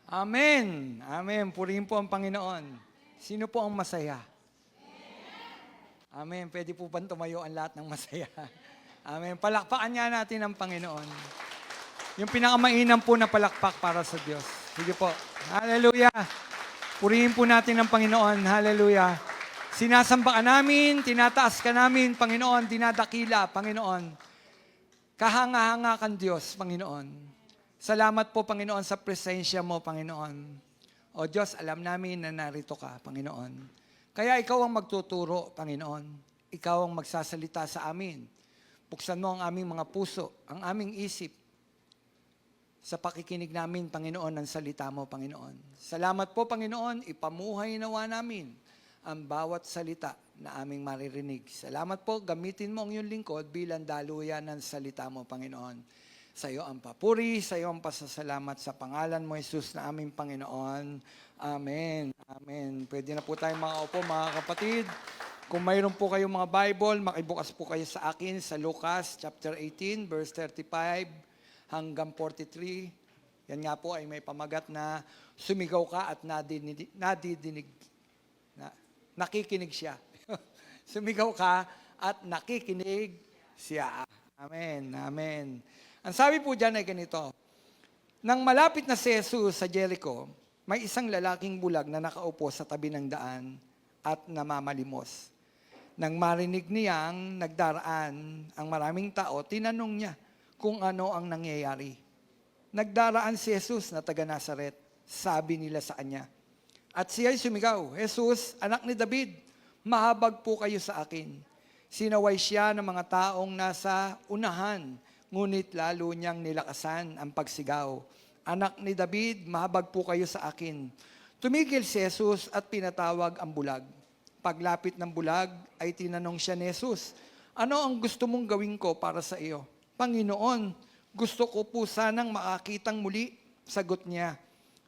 Amen. Amen. Purihin po ang Panginoon. Sino po ang masaya? Amen. Pwede po ba tumayo ang lahat ng masaya? Amen. Palakpakan nga natin ang Panginoon. Yung pinakamainam po na palakpak para sa Diyos. Sige po. Hallelujah. Purihin po natin ang Panginoon. Hallelujah. Sinasamba ka namin, tinataas ka namin, Panginoon, dinadakila, Panginoon. Kahanga-hanga kang Diyos, Panginoon. Salamat po, Panginoon, sa presensya mo, Panginoon. O Diyos, alam namin na narito ka, Panginoon. Kaya ikaw ang magtuturo, Panginoon. Ikaw ang magsasalita sa amin. Buksan mo ang aming mga puso, ang aming isip, sa pakikinig namin, Panginoon, ng salita mo, Panginoon. Salamat po, Panginoon, ipamuhay nawa namin ang bawat salita na aming maririnig. Salamat po, gamitin mo ang iyong lingkod bilang daluyan ng salita mo, Panginoon. Sa iyo ang papuri, sa iyo ang pasasalamat sa pangalan mo, Jesus, na aming Panginoon. Amen. Amen. Pwede na po tayong makaupo, mga kapatid. Kung mayroon po kayong mga Bible, makibukas po kayo sa akin sa Lucas chapter 18, verse 35 hanggang 43. Yan nga po ay may pamagat na sumigaw ka at nakikinig siya. Sumigaw ka at nakikinig siya. Amen. Amen. Ang sabi po dyan ay ganito, nang malapit na si Jesus sa Jericho, may isang lalaking bulag na nakaupo sa tabi ng daan at namamalimos. Nang marinig niyang nagdaraan ang maraming tao, tinanong niya kung ano ang nangyayari. Nagdaraan si Jesus na taga Nazaret, sabi nila sa kanya. At siya'y sumigaw, Jesus, anak ni David, mahabag po kayo sa akin. Sinaway siya ng mga taong nasa unahan, ngunit lalo niyang nilakasan ang pagsigaw. Anak ni David, mahabag po kayo sa akin. Tumigil si Jesus at pinatawag ang bulag. Paglapit ng bulag ay tinanong siya ni Jesus, ano ang gusto mong gawin ko para sa iyo? Panginoon, gusto ko po sanang makakitang muli, sagot niya.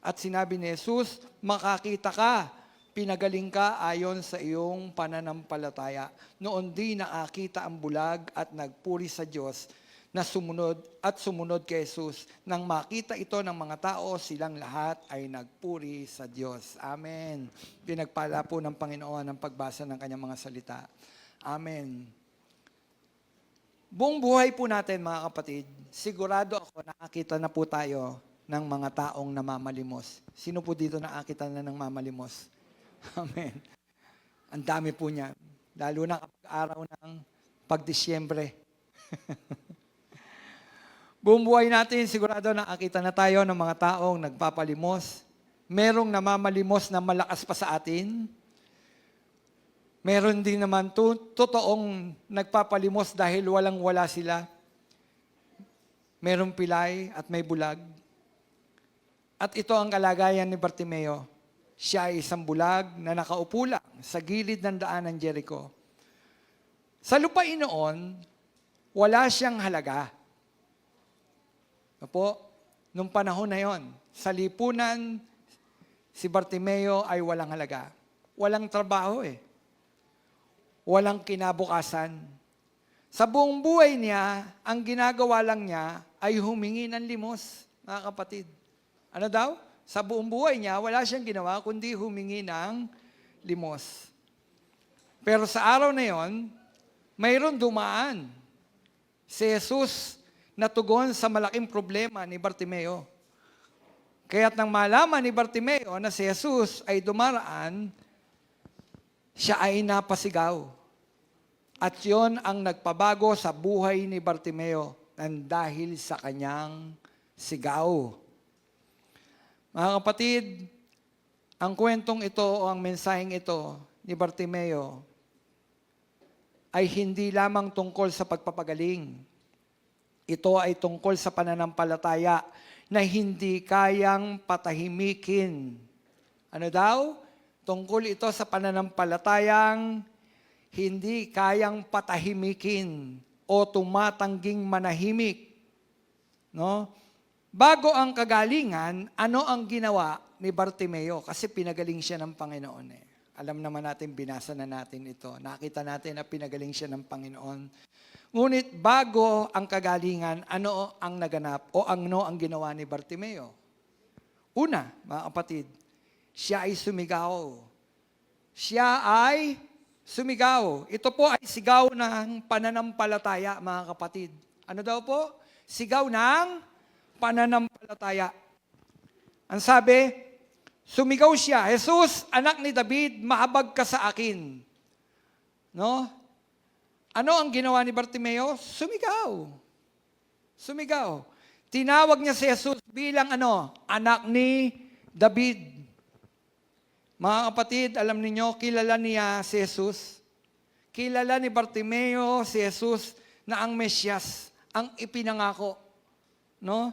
At sinabi ni Jesus, makakita ka, pinagaling ka ayon sa iyong pananampalataya. Noon di nakakita ang bulag at nagpuri sa Diyos na sumunod kay Jesus. Nang makita ito ng mga tao, silang lahat ay nagpuri sa Diyos. Amen. Pinagpala po ng Panginoon ang pagbasa ng kanyang mga salita. Amen. Buong buhay po natin, mga kapatid, sigurado ako nakakita na po tayo ng mga taong namamalimos. Sino po dito nakakita na ng mamalimos? Amen. Ang dami po niya. Lalo na kapag araw ng pagdisyembre. Buong buhay natin, sigurado nakakita na tayo ng mga taong nagpapalimos. Merong namamalimos na malakas pa sa atin. Meron din naman totoong nagpapalimos dahil walang-wala sila. Merong pilay at may bulag. At ito ang kalagayan ni Bartimeo. Siya ay isang bulag na nakaupo lang sa gilid ng daan ng Jericho. Sa lupain noon, wala siyang halaga. Opo, nung panahon na yon, sa lipunan, si Bartimeo ay walang halaga. Walang trabaho Walang kinabukasan. Sa buong buhay niya, ang ginagawa lang niya ay humingi ng limos, mga kapatid. Ano daw? Sa buong buhay niya, wala siyang ginawa kundi humingi ng limos. Pero sa araw na yon, mayroon dumaan si Jesus na tugon sa malaking problema ni Bartimeo. Kaya't nang malaman ni Bartimeo na si Jesus ay dumaraan, siya ay napasigaw. At yon ang nagpabago sa buhay ni Bartimeo nang dahil sa kanyang sigaw. Mga kapatid, ang kwentong ito o ang mensaheng ito ni Bartimeo ay hindi lamang tungkol sa pagpapagaling. Ito ay tungkol sa pananampalataya na hindi kayang patahimikin. Ano daw? Tungkol ito sa pananampalatayang hindi kayang patahimikin o tumatangging manahimik. No? Bago ang kagalingan, ano ang ginawa ni Bartimeo? Kasi pinagaling siya ng Panginoon. Alam naman natin, binasa na natin ito. Nakita natin na pinagaling siya ng Panginoon. Ngunit bago ang kagalingan, ano ang naganap o ano ang ginawa ni Bartimeo? Una, mga kapatid, siya ay sumigaw. Siya ay sumigaw. Ito po ay sigaw ng pananampalataya, mga kapatid. Ano daw po? Sigaw ng pananampalataya. Ang sabi, sumigaw siya, Jesus, anak ni David, mahabag ka sa akin. No? Ano ang ginawa ni Bartimeo? Sumigaw. Sumigaw. Tinawag niya si Jesus bilang anak ni David. Mga kapatid, alam niyo, kilala niya si Jesus. Kilala ni Bartimeo si Jesus na ang Mesyas, ang ipinangako. No?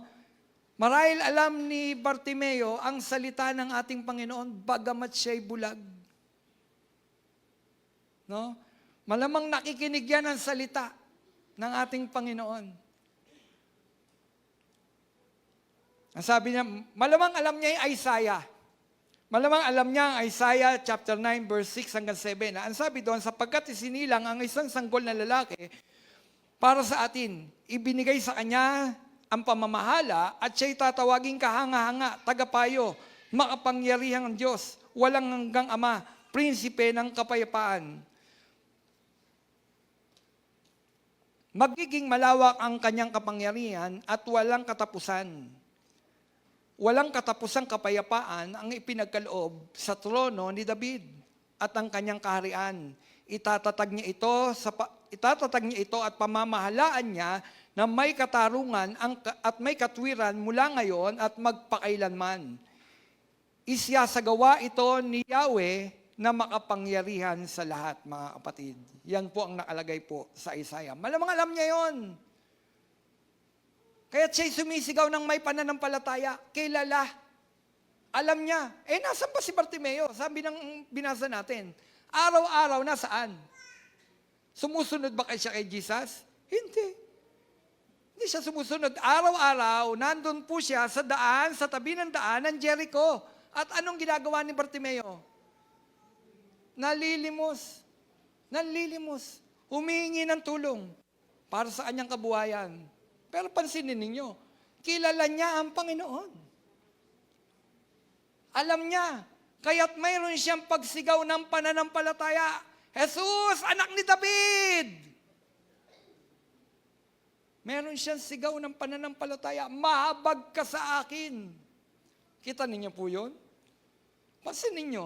Marahil alam ni Bartimeo ang salita ng ating Panginoon, bagamat siya'y bulag. No? Malamang nakikinig yan ang salita ng ating Panginoon. Ang sabi niya, malamang alam niya yung Isaiah. Malamang alam niya ang Isaiah chapter 9 verse 6 hanggang 7. Ang sabi doon, sapagkat isinilang ang isang sanggol na lalaki para sa atin, ibinigay sa kanya ang pamamahala at siya'y tatawaging kahanga-hanga, tagapayo, makapangyarihang Diyos, walang hanggang Ama, prinsipe ng kapayapaan. Magiging malawak ang kanyang kapangyarihan at walang katapusan. Walang katapusang kapayapaan ang ipinagkaloob sa trono ni David at ang kanyang kaharian. Itatatag niya ito at pamamahalaan niya na may katarungan at may katwiran mula ngayon at magpakailanman. Isasagawa ito ni Yahweh na makapangyarihan sa lahat, mga kapatid. Yan po ang nakalagay po sa Isaiah. Malamang alam niya yon. Kaya siya'y sumisigaw ng may pananampalataya, kilala. Alam niya. Nasan ba si Bartimeo? Sabi ng binasa natin. Araw-araw, nasaan? Sumusunod ba siya kay Jesus? Hindi. Hindi siya sumusunod. Araw-araw, nandun po siya sa daan, sa tabi ng daan ng Jericho. At anong ginagawa ni Bartimeo? Nalilimos. Nalilimos. Humihingi ng tulong para sa kanyang kabuhayan. Pero pansinin ninyo, kilala niya ang Panginoon. Alam niya, kaya't mayroon siyang pagsigaw ng pananampalataya. Jesus, anak ni David! Meron siyang sigaw ng pananampalataya, mahabag ka sa akin. Kita ninyo po yun? Pansinin ninyo,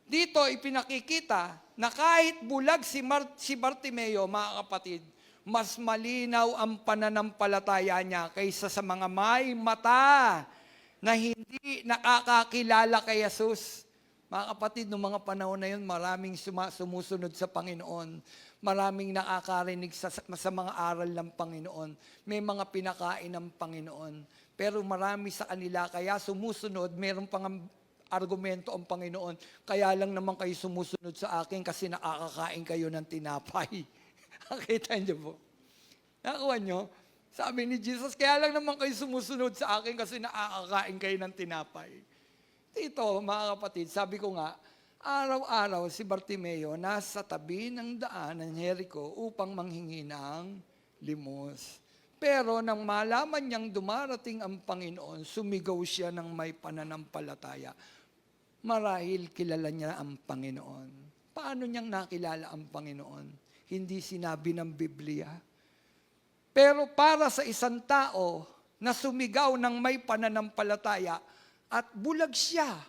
dito ipinakikita na kahit bulag si Bartimeo, mga kapatid, mas malinaw ang pananampalataya niya kaysa sa mga may mata na hindi nakakakilala kay Jesus. Mga kapatid, noong mga panahon na yun, maraming sumusunod sa Panginoon. Maraming nakakarinig sa mga aral ng Panginoon. May mga pinakain ng Panginoon. Pero marami sa kanila, kaya sumusunod, meron pang argumento ang Panginoon. Kaya lang naman kayo sumusunod sa akin kasi nakakakain kayo ng tinapay. Nakita niyo po? Nakuha niyo? Sabi ni Jesus, kaya lang naman kayo sumusunod sa akin kasi nakakakain kayo ng tinapay. Dito, mga kapatid, sabi ko nga, araw-araw si Bartimeo nasa tabi ng daan ng Jericho upang manghingi ng limos. Pero nang malaman niyang dumarating ang Panginoon, sumigaw siya ng may pananampalataya. Marahil kilala niya ang Panginoon. Paano niyang nakilala ang Panginoon? Hindi sinabi ng Biblia. Pero para sa isang tao na sumigaw ng may pananampalataya at bulag siya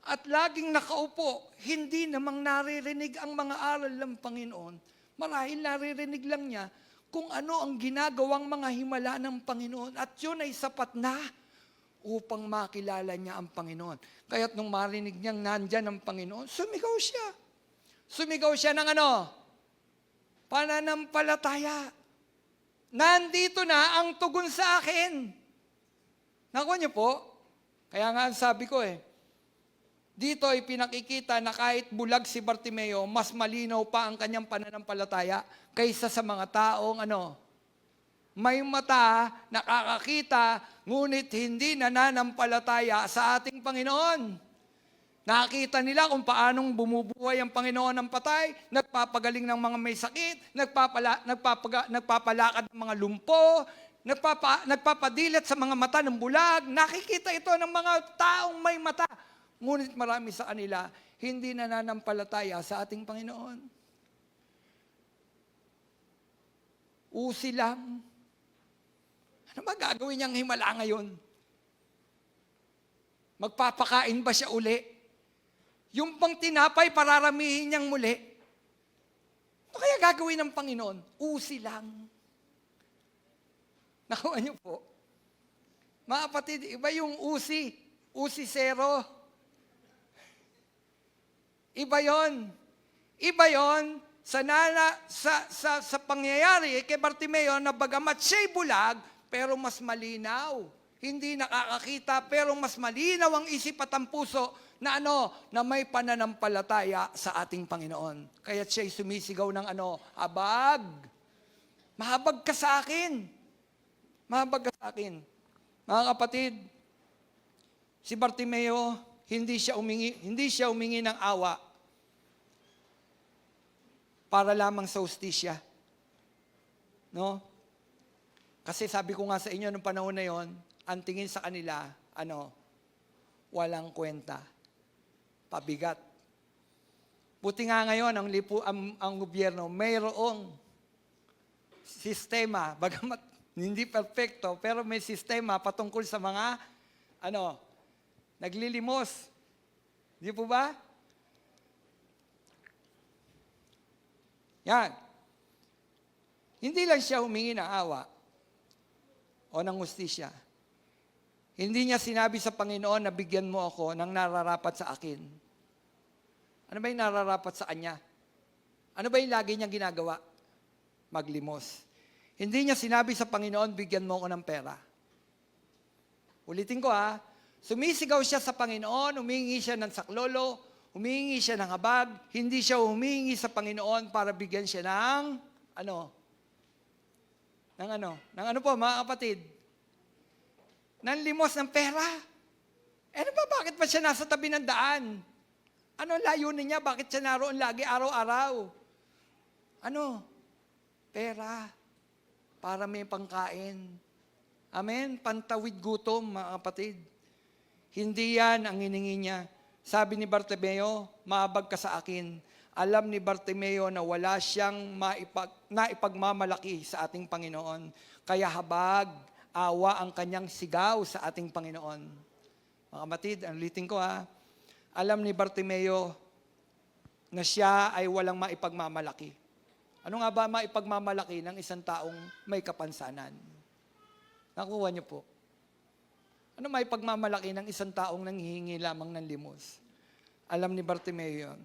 at laging nakaupo, hindi namang naririnig ang mga aral ng Panginoon. Marahil naririnig lang niya kung ano ang ginagawang mga himala ng Panginoon at yun ay sapat na upang makilala niya ang Panginoon. Kaya't nung marinig niyang nandyan ang Panginoon, sumigaw siya. Sumigaw siya ng pananampalataya. Nandito na ang tugon sa akin. Nakuha niyo po? Kaya nga sabi ko dito ay pinakikita na kahit bulag si Bartimeo, mas malinaw pa ang kanyang pananampalataya kaysa sa mga taong may mata, nakakakita, ngunit hindi nananampalataya sa ating Panginoon. Nakita nila kung paanong bumubuhay ang Panginoon ng patay, nagpapagaling ng mga may sakit, nagpapalakad ng mga lumpo, nagpapadilat sa mga mata ng bulag. Nakikita ito ng mga taong may mata. Ngunit marami sa kanila, hindi nananampalataya sa ating Panginoon. Usi lang. Ano ba gagawin niyang himala ngayon? Magpapakain ba siya uli? Yung pang tinapay, pararamihin niyang muli. Ano kaya gagawin ng Panginoon? Usi lang. Nakuha niyo po. Mga kapatid, iba yung usi. Usi zero. Iba yon. Iba yon sa pangyayari kay Bartimeo na bagamat siya'y bulag, pero mas malinaw. Hindi nakakakita, pero mas malinaw ang isip at ang puso na na may pananampalataya sa ating Panginoon. Kaya siya'y sumisigaw ng abag. Mahabag ka sa akin. Mahabag ka sa akin. Mga kapatid, si Bartimeo, hindi siya umingi ng awa para lamang sa hustisya. No? Kasi sabi ko nga sa inyo nung panahon na yon, ang tingin sa kanila, walang kwenta. Pabigat. Buti nga ngayon, ang gobyerno, mayroong sistema, bagamat hindi perfecto, pero may sistema patungkol sa mga, naglilimos. Di po ba? Yan. Hindi lang siya humingi ng awa o ng hustisya. Hindi niya sinabi sa Panginoon na bigyan mo ako ng nararapat sa akin. Ano ba yung nararapat sa kanya? Ano ba yung lagi niyang ginagawa? Maglimos. Hindi niya sinabi sa Panginoon, bigyan mo ako ng pera. Ulitin ko sumisigaw siya sa Panginoon, humingi siya ng saklolo, humingi siya ng habag, hindi siya humingi sa Panginoon para bigyan siya ng mga kapatid? Ng limos ng pera. Bakit pa siya nasa tabi ng daan? Ano layunin niya? Bakit siya naroon lagi araw-araw? Pera. Para may pangkain. Amen? Pantawid gutom, mga kapatid. Hindi yan ang hiningi niya. Sabi ni Bartimeo, maabag ka sa akin. Alam ni Bartimeo na wala siyang naipagmamalaki sa ating Panginoon. Kaya habag, awa ang kanyang sigaw sa ating Panginoon. Mga kapatid, ulitin ko alam ni Bartimeo na siya ay walang maipagmamalaki. Ano nga ba maipagmamalaki ng isang taong may kapansanan? Nakuha niyo po. Ano maipagmamalaki ng isang taong nanghihingi lamang ng limos? Alam ni Bartimeo yun.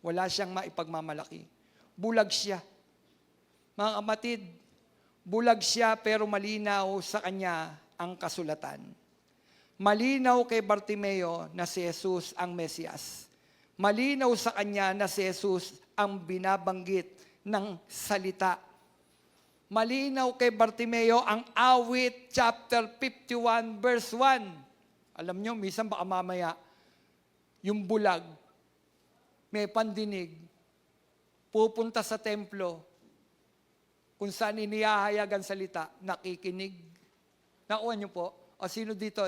Wala siyang maipagmamalaki. Bulag siya. Mga kapatid, bulag siya pero malinaw sa kanya ang kasulatan. Malinaw kay Bartimeo na si Jesus ang Mesiyas. Malinaw sa kanya na si Jesus ang binabanggit ng salita. Malinaw kay Bartimeo ang awit chapter 51 verse 1. Alam nyo, minsan baka mamaya, yung bulag, may pandinig, pupunta sa templo, kung saan inihahayag ang salita, nakikinig. Nakuha nyo po? O sino dito?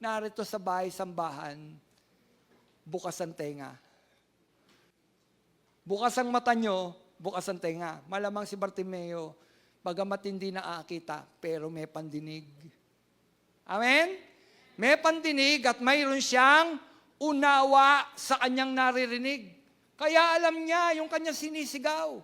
Narito sa bahay-sambahan, bukas ang tenga. Bukas ang mata nyo, bukas ang tenga. Malamang si Bartimeo, bagamat hindi nakakita, pero may pandinig. Amen? May pandinig at mayroon siyang unawa sa kanyang naririnig. Kaya alam niya yung kanyang sinisigaw.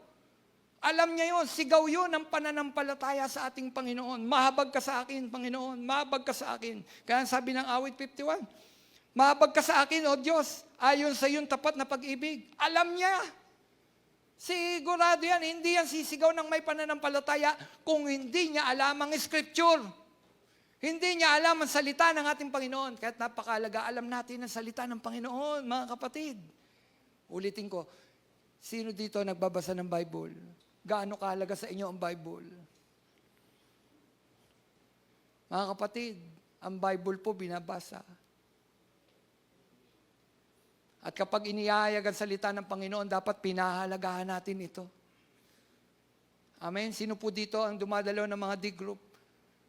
Alam niya yun, sigaw yun ang pananampalataya sa ating Panginoon. Mahabag ka sa akin, Panginoon. Mahabag ka sa akin. Kaya sabi ng awit 51, mahabag ka sa akin, O Diyos, ayon sa iyong tapat na pag-ibig. Alam niya. Sigurado yan, hindi yan sisigaw ng may pananampalataya kung hindi niya alam ang Scripture. Hindi niya alam ang salita ng ating Panginoon. Kahit napakalaga, alam natin ang salita ng Panginoon, mga kapatid. Ulitin ko, sino dito nagbabasa ng Bible? Gaano kahalaga sa inyo ang Bible? Mga kapatid, ang Bible po binabasa. At kapag inihayag ang salita ng Panginoon, dapat pinahalagahan natin ito. Amen? Sino po dito ang dumadalaw ng mga D-group?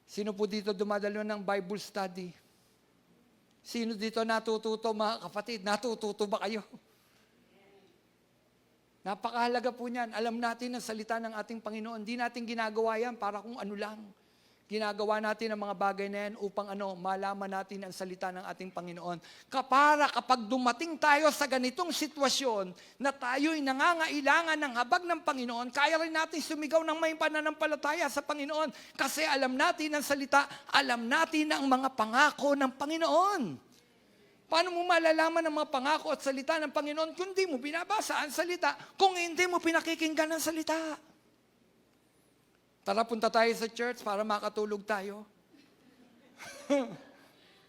Sino po dito dumadalo ng Bible study? Sino dito natututo, mga kapatid? Natututo ba kayo? Napakahalaga po niyan. Alam natin ang salita ng ating Panginoon. Hindi natin ginagawa yan para kung ano lang. Ginagawa natin ang mga bagay na yan upang malaman natin ang salita ng ating Panginoon. Para kapag dumating tayo sa ganitong sitwasyon na tayo'y nangangailangan ng habag ng Panginoon, kaya rin natin sumigaw ng may pananampalataya sa Panginoon kasi alam natin ang salita, alam natin ang mga pangako ng Panginoon. Paano mo malalaman ang mga pangako at salita ng Panginoon kung hindi mo binabasa ang salita, kung hindi mo pinakikinggan ang salita? Tara, punta tayo sa church para makatulog tayo.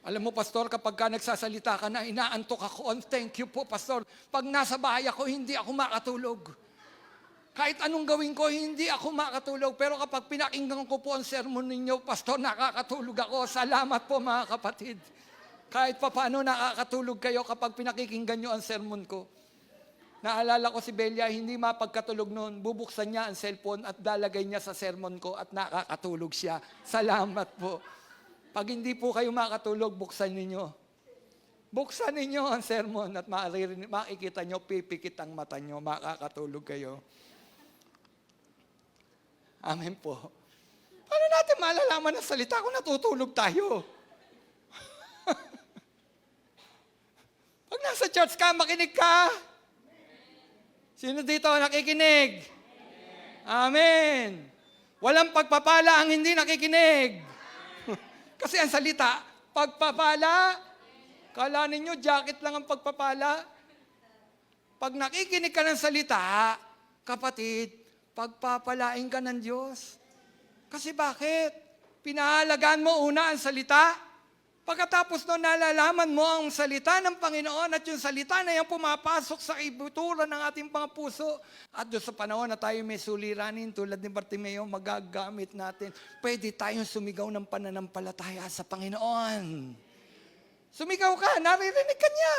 Alam mo, pastor, kapag ka nagsasalita ka na, inaantok ako. Thank you po, pastor. Pag nasa bahay ako, hindi ako makatulog. Kahit anong gawin ko, hindi ako makatulog. Pero kapag pinakinggan ko po ang sermon ninyo, pastor, nakakatulog ako. Salamat po, mga kapatid. Kahit pa paano nakakatulog kayo kapag pinakikinggan nyo ang sermon ko. Naalala ko si Belia, hindi mapagkatulog noon. Bubuksan niya ang cellphone at dalagay niya sa sermon ko at nakakatulog siya. Salamat po. Pag hindi po kayo makatulog, buksan ninyo. Buksan ninyo ang sermon at makikita nyo, pipikit ang mata nyo, makakatulog kayo. Amen po. Paano natin malalaman ang salita kung natutulog tayo? Pag nasa church ka, makinig ka. Sino dito nakikinig? Amen. Walang pagpapala ang hindi nakikinig. Kasi ang salita, pagpapala, kala ninyo jacket lang ang pagpapala. Pag nakikinig ka ng salita, kapatid, pagpapalain ka ng Diyos. Kasi bakit? Pinahalagaan mo una ang salita. Pagkatapos noon, nalalaman mo ang salita ng Panginoon at yung salita na yan pumapasok sa ibuturan ng ating mga puso. At doon sa panahon na tayo may suliranin tulad ni Bartimeo, magagamit natin. Pwede tayong sumigaw ng pananampalataya sa Panginoon. Sumigaw ka, naririnig ka niya.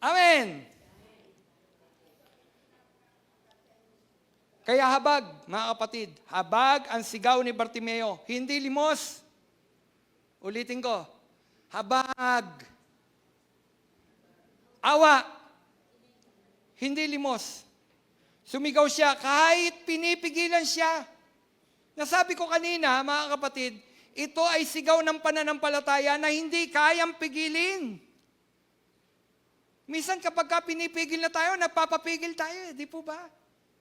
Amen. Kaya habag, mga kapatid, habag ang sigaw ni Bartimeo, hindi limos. Ulitin ko, habag, awa, hindi limos. Sumigaw siya kahit pinipigilan siya. Nasabi ko kanina, mga kapatid, ito ay sigaw ng pananampalataya na hindi kayang pigilin. Minsan kapag pinipigil na tayo, nagpapapigil tayo, di po ba?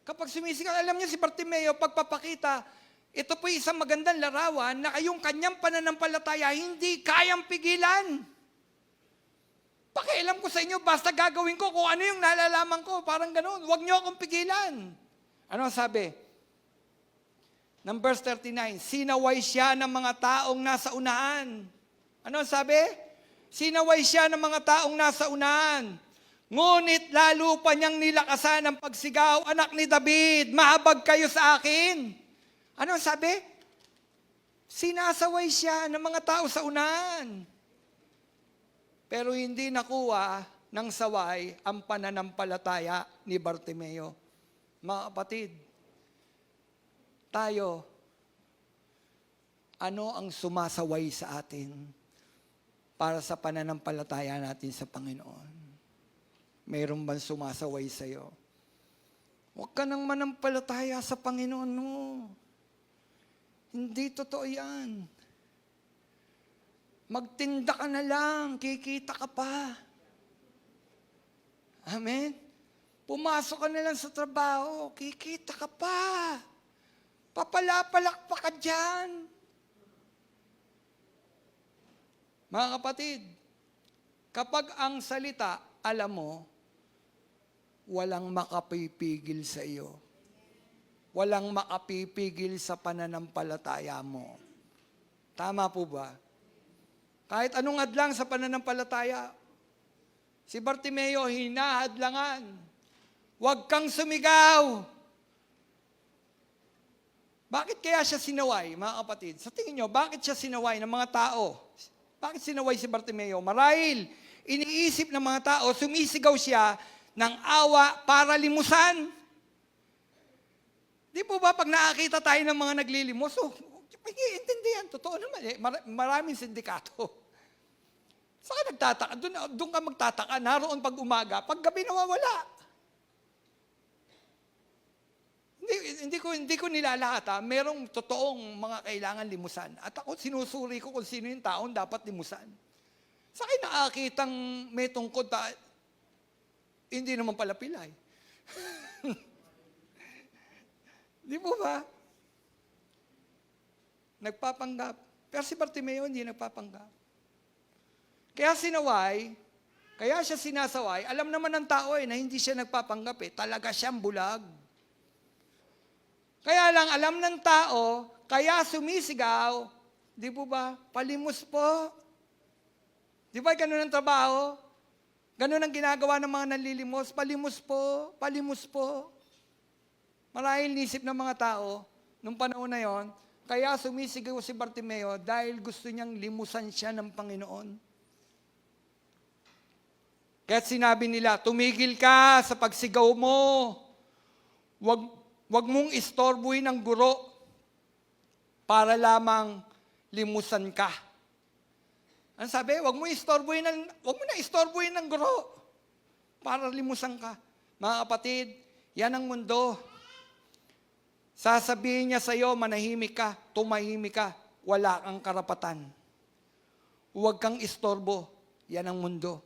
Kapag sumisigaw, alam niyo si Bartimeo, pagpapakita, ito po isang magandang larawan na yung kanyang pananampalataya hindi kayang pigilan. Pakialam ko sa inyo, basta gagawin ko kung ano yung nalalaman ko. Parang ganoon, huwag niyo akong pigilan. Ano sabi? Ng verse 39, sinaway siya ng mga taong nasa unahan. Ano sabi? Sinaway siya ng mga taong nasa unahan. Ngunit lalo pa niyang nilakasan ang pagsigaw, anak ni David, mahabag kayo sa akin. Ano sabi? Sinasaway siya ng mga tao sa unahan. Pero hindi nakuha ng saway ang pananampalataya ni Bartimeo. Mga kapatid, tayo, ano ang sumasaway sa atin para sa pananampalataya natin sa Panginoon? Mayroon bang sumasaway sa iyo? Huwag ka nang manampalataya sa Panginoon mo. Hindi totoo yan. Magtinda ka na lang, kikita ka pa. Amen? Pumasok ka na lang sa trabaho, kikita ka pa. Papalapalak pa ka dyan. Mga kapatid, kapag ang salita, alam mo, walang makapipigil sa iyo. Walang makapipigil sa pananampalataya mo. Tama po ba? Kahit anong hadlang sa pananampalataya, si Bartimeo hinahadlangan. Huwag kang sumigaw. Bakit kaya siya sinaway, mga kapatid? Sa tingin nyo, bakit siya sinaway ng mga tao? Bakit sinaway si Bartimeo? Marahil, iniisip ng mga tao, sumisigaw siya ng awa para limusan. Di po ba pag nakakita tayo ng mga naglilimos, Hindi intindihan, totoo naman eh. Maraming sindikato. Saan nagtataka? Doon ka magtataka, naroon pag umaga, pag gabi nawawala. Hindi ko nilalahat ha. Merong totoong mga kailangan limusan. At ako sinusuri ko kung sino yung taong dapat limusan. Sa akin nakakitang may tungkod hindi naman pala pilay. Di po ba? Nagpapanggap. Pero si Bartimeo hindi nagpapanggap. Kaya siya sinasaway, alam naman ng tao na hindi siya nagpapanggap talaga siyang bulag. Kaya lang alam ng tao, kaya sumisigaw, di po ba? Palimos po. Di ba ganun ang trabaho? Ganun ang ginagawa ng mga nanlilimos, palimos po, palimos po. Marahil nisip ng mga tao, nung panahon na yon, kaya sumisigaw si Bartimeo dahil gusto niyang limusan siya ng Panginoon. Kaya't sinabi nila, tumigil ka sa pagsigaw mo. Wag mong istorbuhin ang guro para lamang limusan ka. Ang sabi, wag mo na istorbuhin ng guro para limusan ka. Mga kapatid, yan ang mundo. Sasabihin niya sa iyo, manahimik ka, tumahimik ka, wala kang karapatan. Huwag kang istorbo. Yan ang mundo.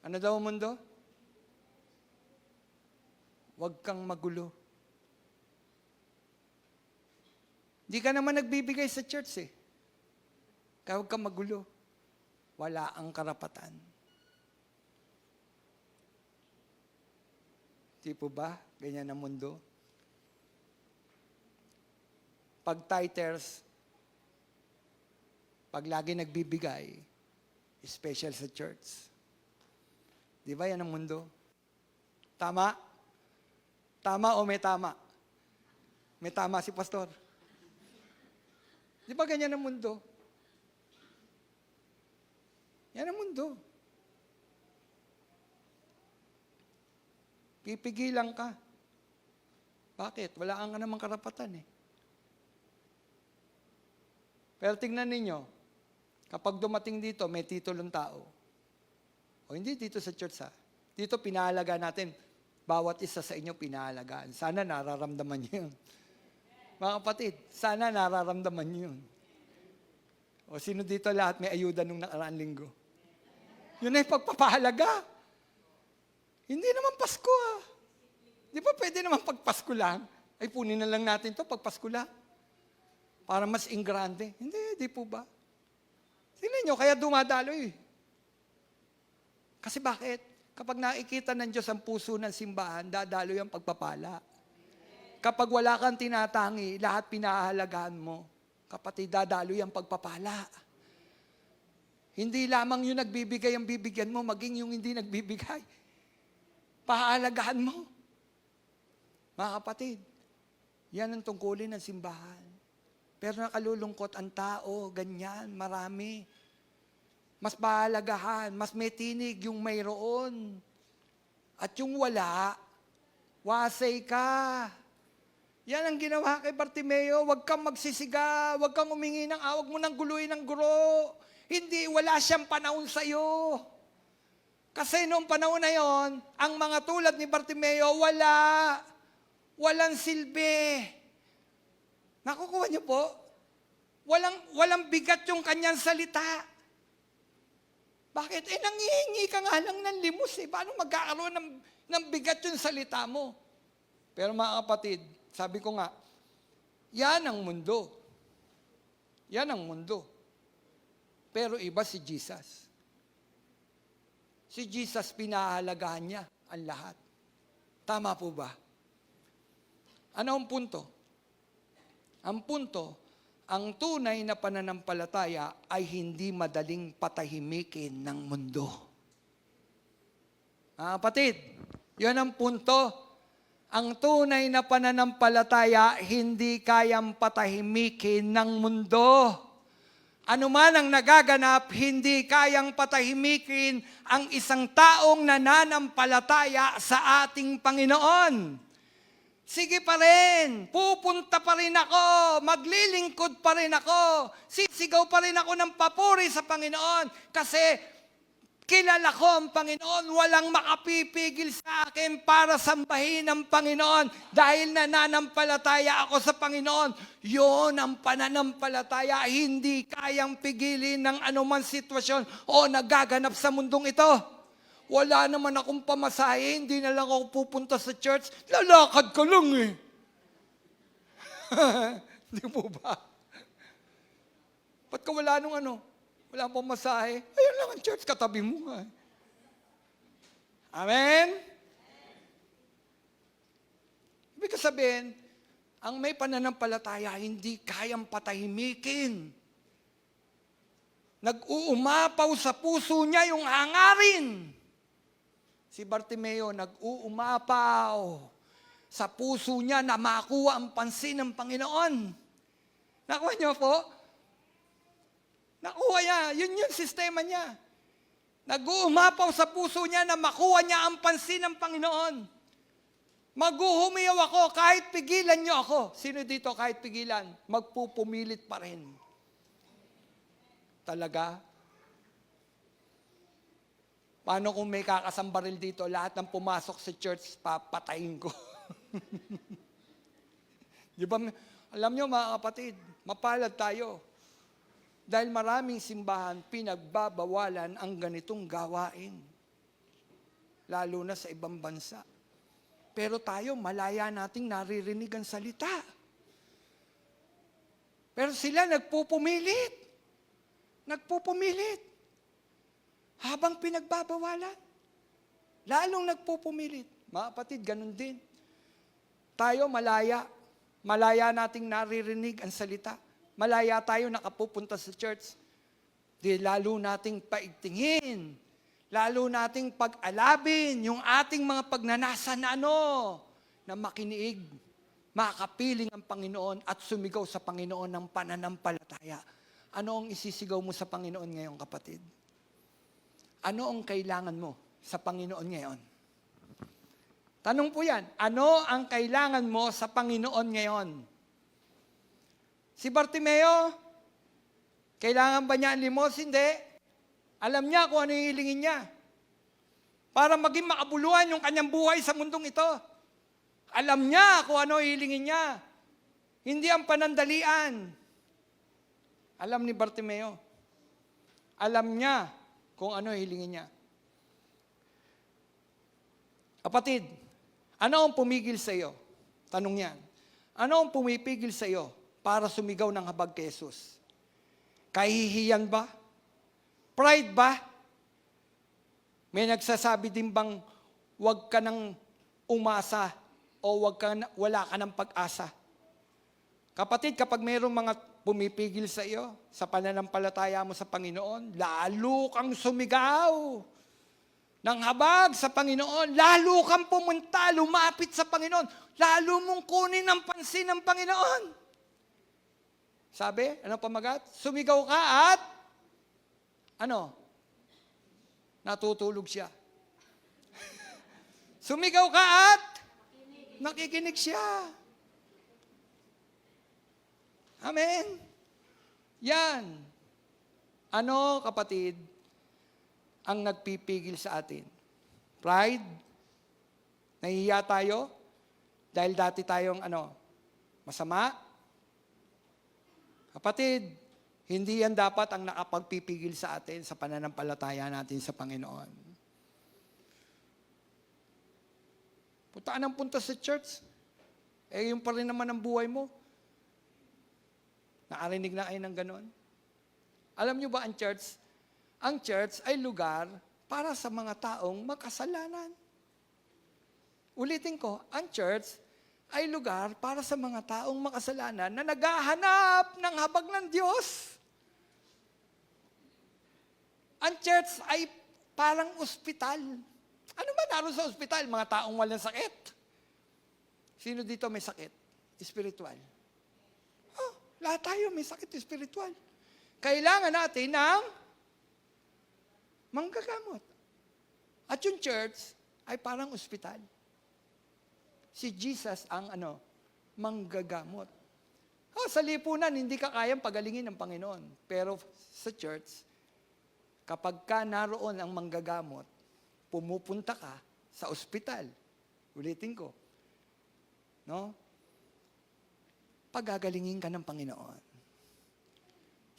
Ano daw ang mundo? Huwag kang magulo. Di ka naman nagbibigay sa church Kaya huwag kang magulo. Wala ang karapatan. Di po ba? Ganyan ang mundo. Pag tithers, pag lagi nagbibigay, special sa church. Di ba yan ang mundo? Tama? Tama o may tama? May tama si pastor. Di ba ganyan ang mundo? Yan ang mundo. Pipigilan ka. Bakit? Wala ka namang karapatan Pero tingnan ninyo, kapag dumating dito, may titulong tao. O hindi dito sa church Dito pinahalaga natin. Bawat isa sa inyo pinahalagaan. Sana nararamdaman niyo yun. Mga kapatid, sana nararamdaman niyo yun. O sino dito lahat may ayuda nung nakaraang linggo? Yun ay pagpapahalaga. Hindi naman Pasko Di ba pwede naman pag Pasko lang? Ay punin na lang natin to pag Pasko lang. Para mas ingrande. Hindi, di po ba? Tingnan nyo, kaya dumadaloy. Kasi bakit? Kapag nakikita ng Diyos ang puso ng simbahan, dadaloy ang pagpapala. Kapag wala kang tinatangi, lahat pinahahalagahan mo. Kapatid, dadaloy ang pagpapala. Hindi lamang yung nagbibigay ang bibigyan mo, maging yung hindi nagbibigay. Pahalagahan mo. Mga kapatid, yan ang tungkulin ng simbahan. Pero nakalulungkot ang tao, ganyan, marami. Mas pahalagahan, mas may tinig yung mayroon. At yung wala, wasay ka. Yan ang ginawa kay Bartimeo, huwag kang magsisiga, huwag kang humingi ng awag mo ng guluhin ng guro. Hindi, wala siyang panahon sa'yo. Kasi noong panahon na yon, ang mga tulad ni Bartimeo, walang silbi. Nakukuha niyo po? Walang bigat yung kanyang salita. Bakit? Nangihingi ka nga lang ng limos Paano magkakaroon ng bigat yung salita mo? Pero mga kapatid, sabi ko nga, yan ang mundo. Yan ang mundo. Pero iba si Jesus. Si Jesus, pinahahalagahan niya ang lahat. Tama po ba? Ano ang punto? Ang punto, ang tunay na pananampalataya ay hindi madaling patahimikin ng mundo. Kapatid, yun ang punto. Ang tunay na pananampalataya hindi kayang patahimikin ng mundo. Ano man ang nagaganap, hindi kayang patahimikin ang isang taong nananampalataya sa ating Panginoon. Sige pa rin, pupunta pa rin ako, maglilingkod pa rin ako, sisigaw pa rin ako ng papuri sa Panginoon kasi kilala ko ang Panginoon, walang makapipigil sa akin para sambahin ang Panginoon dahil nananampalataya ako sa Panginoon. Yun ang pananampalataya, hindi kayang pigilin ng anuman sitwasyon o nagaganap sa mundong ito. Wala naman akong pamasahe, hindi na lang ako pupunta sa church, lalakad ka lang eh. Di po ba? Ba't ka wala nung ano? Wala pang masahe. Ayun lang ang church, katabi mo nga. Amen? Ibig sabihin, ang may pananampalataya, hindi kayang patahimikin. Nag-uumapaw sa puso niya yung hangarin. Si Bartimeo, nag-uumapaw sa puso niya na makuha ang pansin ng Panginoon. Nakuha niyo po? Nakuha niya. Yun yung sistema niya. Nag-uumapaw sa puso niya na makuha niya ang pansin ng Panginoon. Maghuhumiyaw ako kahit pigilan niyo ako. Sino dito kahit pigilan? Magpupumilit pa rin. Talaga? Paano kung may kakasambaril dito, lahat ng pumasok sa church, papatayin ko. Di ba? Alam niyo mga kapatid, mapalad tayo. Dahil maraming simbahan, pinagbabawalan ang ganitong gawain. Lalo na sa ibang bansa. Pero tayo, malaya nating naririnig ang salita. Pero sila nagpupumilit. Nagpupumilit. Habang pinagbabawalan. Lalong nagpupumilit. Mga kapatid, ganun din. Tayo, malaya. Malaya nating naririnig ang salita. Malaya tayo nakapupunta sa church. Di lalo nating paigtingin. Lalo nating pag-alabin yung ating mga pagnanasa na na makiniig, makapiling ang Panginoon at sumigaw sa Panginoon ng pananampalataya. Ano ang isisigaw mo sa Panginoon ngayon, kapatid? Ano ang kailangan mo sa Panginoon ngayon? Tanong po yan, ano ang kailangan mo sa Panginoon ngayon? Si Bartimeo, kailangan ba niya ang limos? Hindi. Alam niya kung ano yung hilingin niya. Para maging makabuluhan yung kanyang buhay sa mundong ito. Alam niya kung ano yung hilingin niya. Hindi ang panandalian. Alam ni Bartimeo. Alam niya kung ano yung hilingin niya. Kapatid, ano ang pumigil sa iyo? Tanong yan. Ano ang pumipigil sa iyo para sumigaw ng habag kay Jesus? Kahihiyan ba? Pride ba? May nagsasabi din bang huwag ka nang umasa o wala ka ng pag-asa? Kapatid, kapag mayroong mga pumipigil sa iyo sa pananampalataya mo sa Panginoon, lalo kang sumigaw ng habag sa Panginoon, lalo kang pumunta, lumapit sa Panginoon, lalo mong kunin ang pansin ng Panginoon. Sabi, anong pamagat? Sumigaw ka at, natutulog siya. Sumigaw ka at, nakikinig siya. Amen. Yan. Ano, kapatid, ang nagpipigil sa atin? Pride? Nahihiya tayo? Dahil dati tayong, masama? Kapatid, hindi yan dapat ang nakapagpipigil sa atin sa pananampalataya natin sa Panginoon. Punta ng punta sa church. Yung pa rin naman ang buhay mo. Nakarinig na kayo ng ganon? Alam nyo ba ang church? Ang church ay lugar para sa mga taong makasalanan. Ulitin ko, ang church ay lugar para sa mga taong makasalanan na naghahanap ng habag ng Diyos. Ang church ay parang ospital. Ano ba naroon sa ospital? Mga taong walang sakit. Sino dito may sakit? Spiritual. Lahat tayo may sakit spiritual. Kailangan natin ng manggagamot. At yung church ay parang ospital. Si Jesus ang manggagamot. Sa lipunan, hindi ka kayang pagalingin ng Panginoon. Pero sa church, kapag ka naroon ang manggagamot, pumupunta ka sa ospital. Ulitin ko. No? Pagagalingin ka ng Panginoon.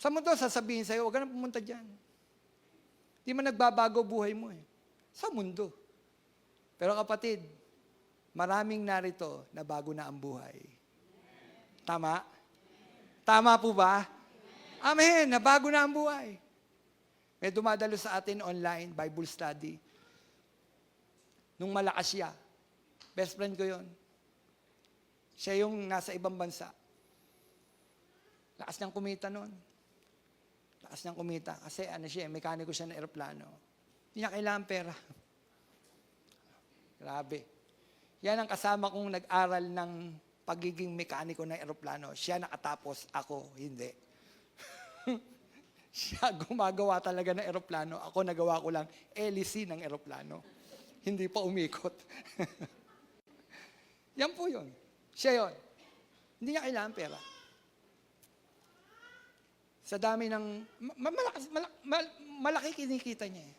Sa mundo, sasabihin sa'yo, huwag ka na pumunta dyan. Di man nagbabago buhay mo eh. Sa mundo. Pero kapatid, maraming narito na bago na ang buhay. Tama? Tama po ba? Amen. Nabago na ang buhay. May dumadalo sa atin online, Bible study. Nung malakas siya. Best friend ko yon. Siya yung nasa ibang bansa. Lakas niyang kumita noon. Lakas niyang kumita. Kasi siya, mekaniko siya ng eroplano. Hindi niya kailangan pera. Grabe. Yan ang kasama kong nag-aral ng pagiging mekaniko ng eroplano. Siya nakatapos, ako hindi. Siya gumagawa talaga ng eroplano. Ako nagawa ko lang LC ng eroplano. Hindi pa umikot. Yan po yun. Siya yun. Hindi niya kailangan pera. Sa dami ng, malaki kinikita niya eh.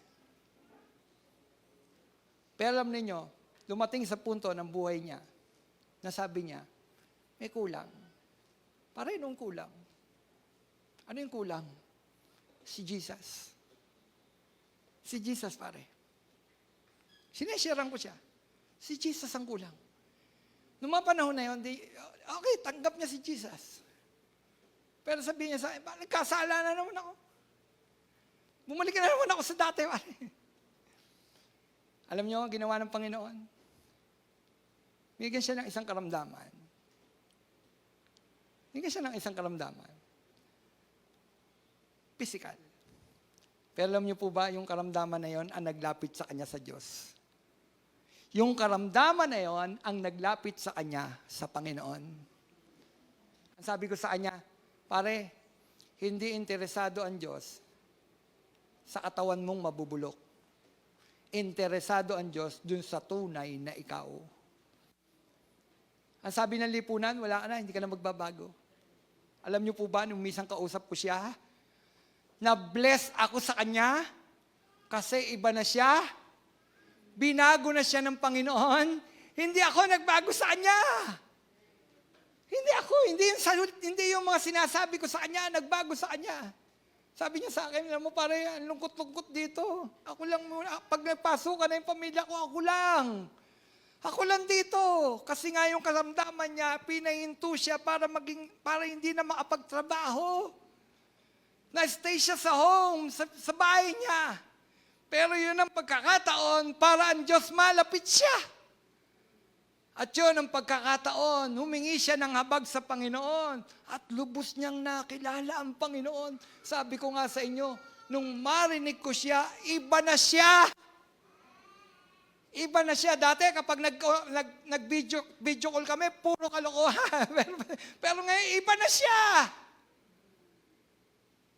Pero alam ninyo, dumating sa punto ng buhay niya, na sabi niya, may kulang. Pare, nung kulang. Ano yung kulang? Si Jesus. Si Jesus, pare. Sinesharean ko siya. Si Jesus ang kulang. Noong mga panahon na yun, okay, tanggap niya si Jesus. Pero sabihin niya sa akin, nagkasala na naman ako. Bumalik na naman ako sa dati, pare. Alam niyo, ginawa ng Panginoon. Bigyan siya ng isang karamdaman. Bigyan siya ng isang karamdaman. Physical. Pero alam niyo po ba, yung karamdaman na yon ang naglapit sa kanya sa Diyos. Yung karamdaman na yon ang naglapit sa kanya sa Panginoon. Ang sabi ko sa kanya, pare, hindi interesado ang Diyos sa katawan mong mabubulok. Interesado ang Diyos dun sa tunay na ikaw. Ang sabi ng lipunan, wala ka na, hindi ka na magbabago. Alam niyo po ba, nung misang kausap ko siya, na-bless ako sa kanya kasi iba na siya. Binago na siya ng Panginoon. Hindi ako nagbago sa kanya. Hindi yung mga sinasabi ko sa kanya, nagbago sa kanya. Sabi niya sa akin, alam mo pare, ang lungkot-lungkot dito. Ako lang muna, pag napasukan na yung pamilya ko, ako lang. Ako lang dito. Kasi nga yung karamdaman niya, pinahinto siya para hindi na makapagtrabaho. Na-stay siya sa home, sa bahay niya. Pero yun ang pagkakataon para ang Diyos malapit siya. At yun ang pagkakataon, humingi siya ng habag sa Panginoon at lubos niyang nakilala ang Panginoon. Sabi ko nga sa inyo, nung marinig ko siya, iba na siya. Iba na siya. Dati kapag nag-video call kami, puro kalokohan. Pero ngayon, iba na siya.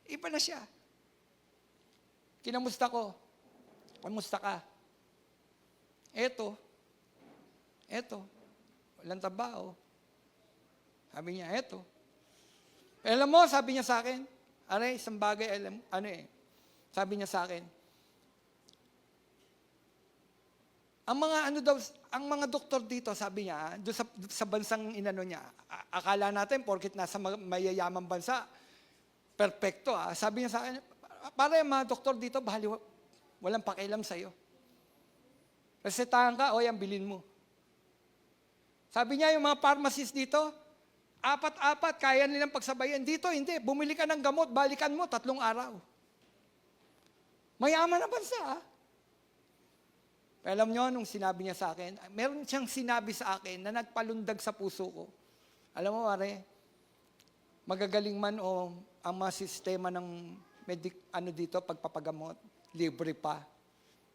Iba na siya. Kinamusta ko? Kamusta ka? Eto, walang trabaho. Sabi niya, eto. Alam mo, sabi niya sa akin, isang bagay, sabi niya sa akin, ang mga doktor dito, sabi niya, doon sa bansang inano niya, akala natin, porkit nasa mayayamang bansa, perfecto. Sabi niya sa akin, para yung mga doktor dito, walang pakialam sa'yo. Resetahan ka, yan, bilhin mo. Sabi niya, yung mga pharmacist dito, 4 kaya nilang pagsabayan. Dito, hindi. Bumili ka ng gamot, balikan mo, 3 araw. Mayaman na bansa, Pero alam niyo, nung sinabi niya sa akin, meron siyang sinabi sa akin na nagpalundag sa puso ko. Alam mo, pare, magagaling man o ang mga sistema ng dito, pagpapagamot, libre pa.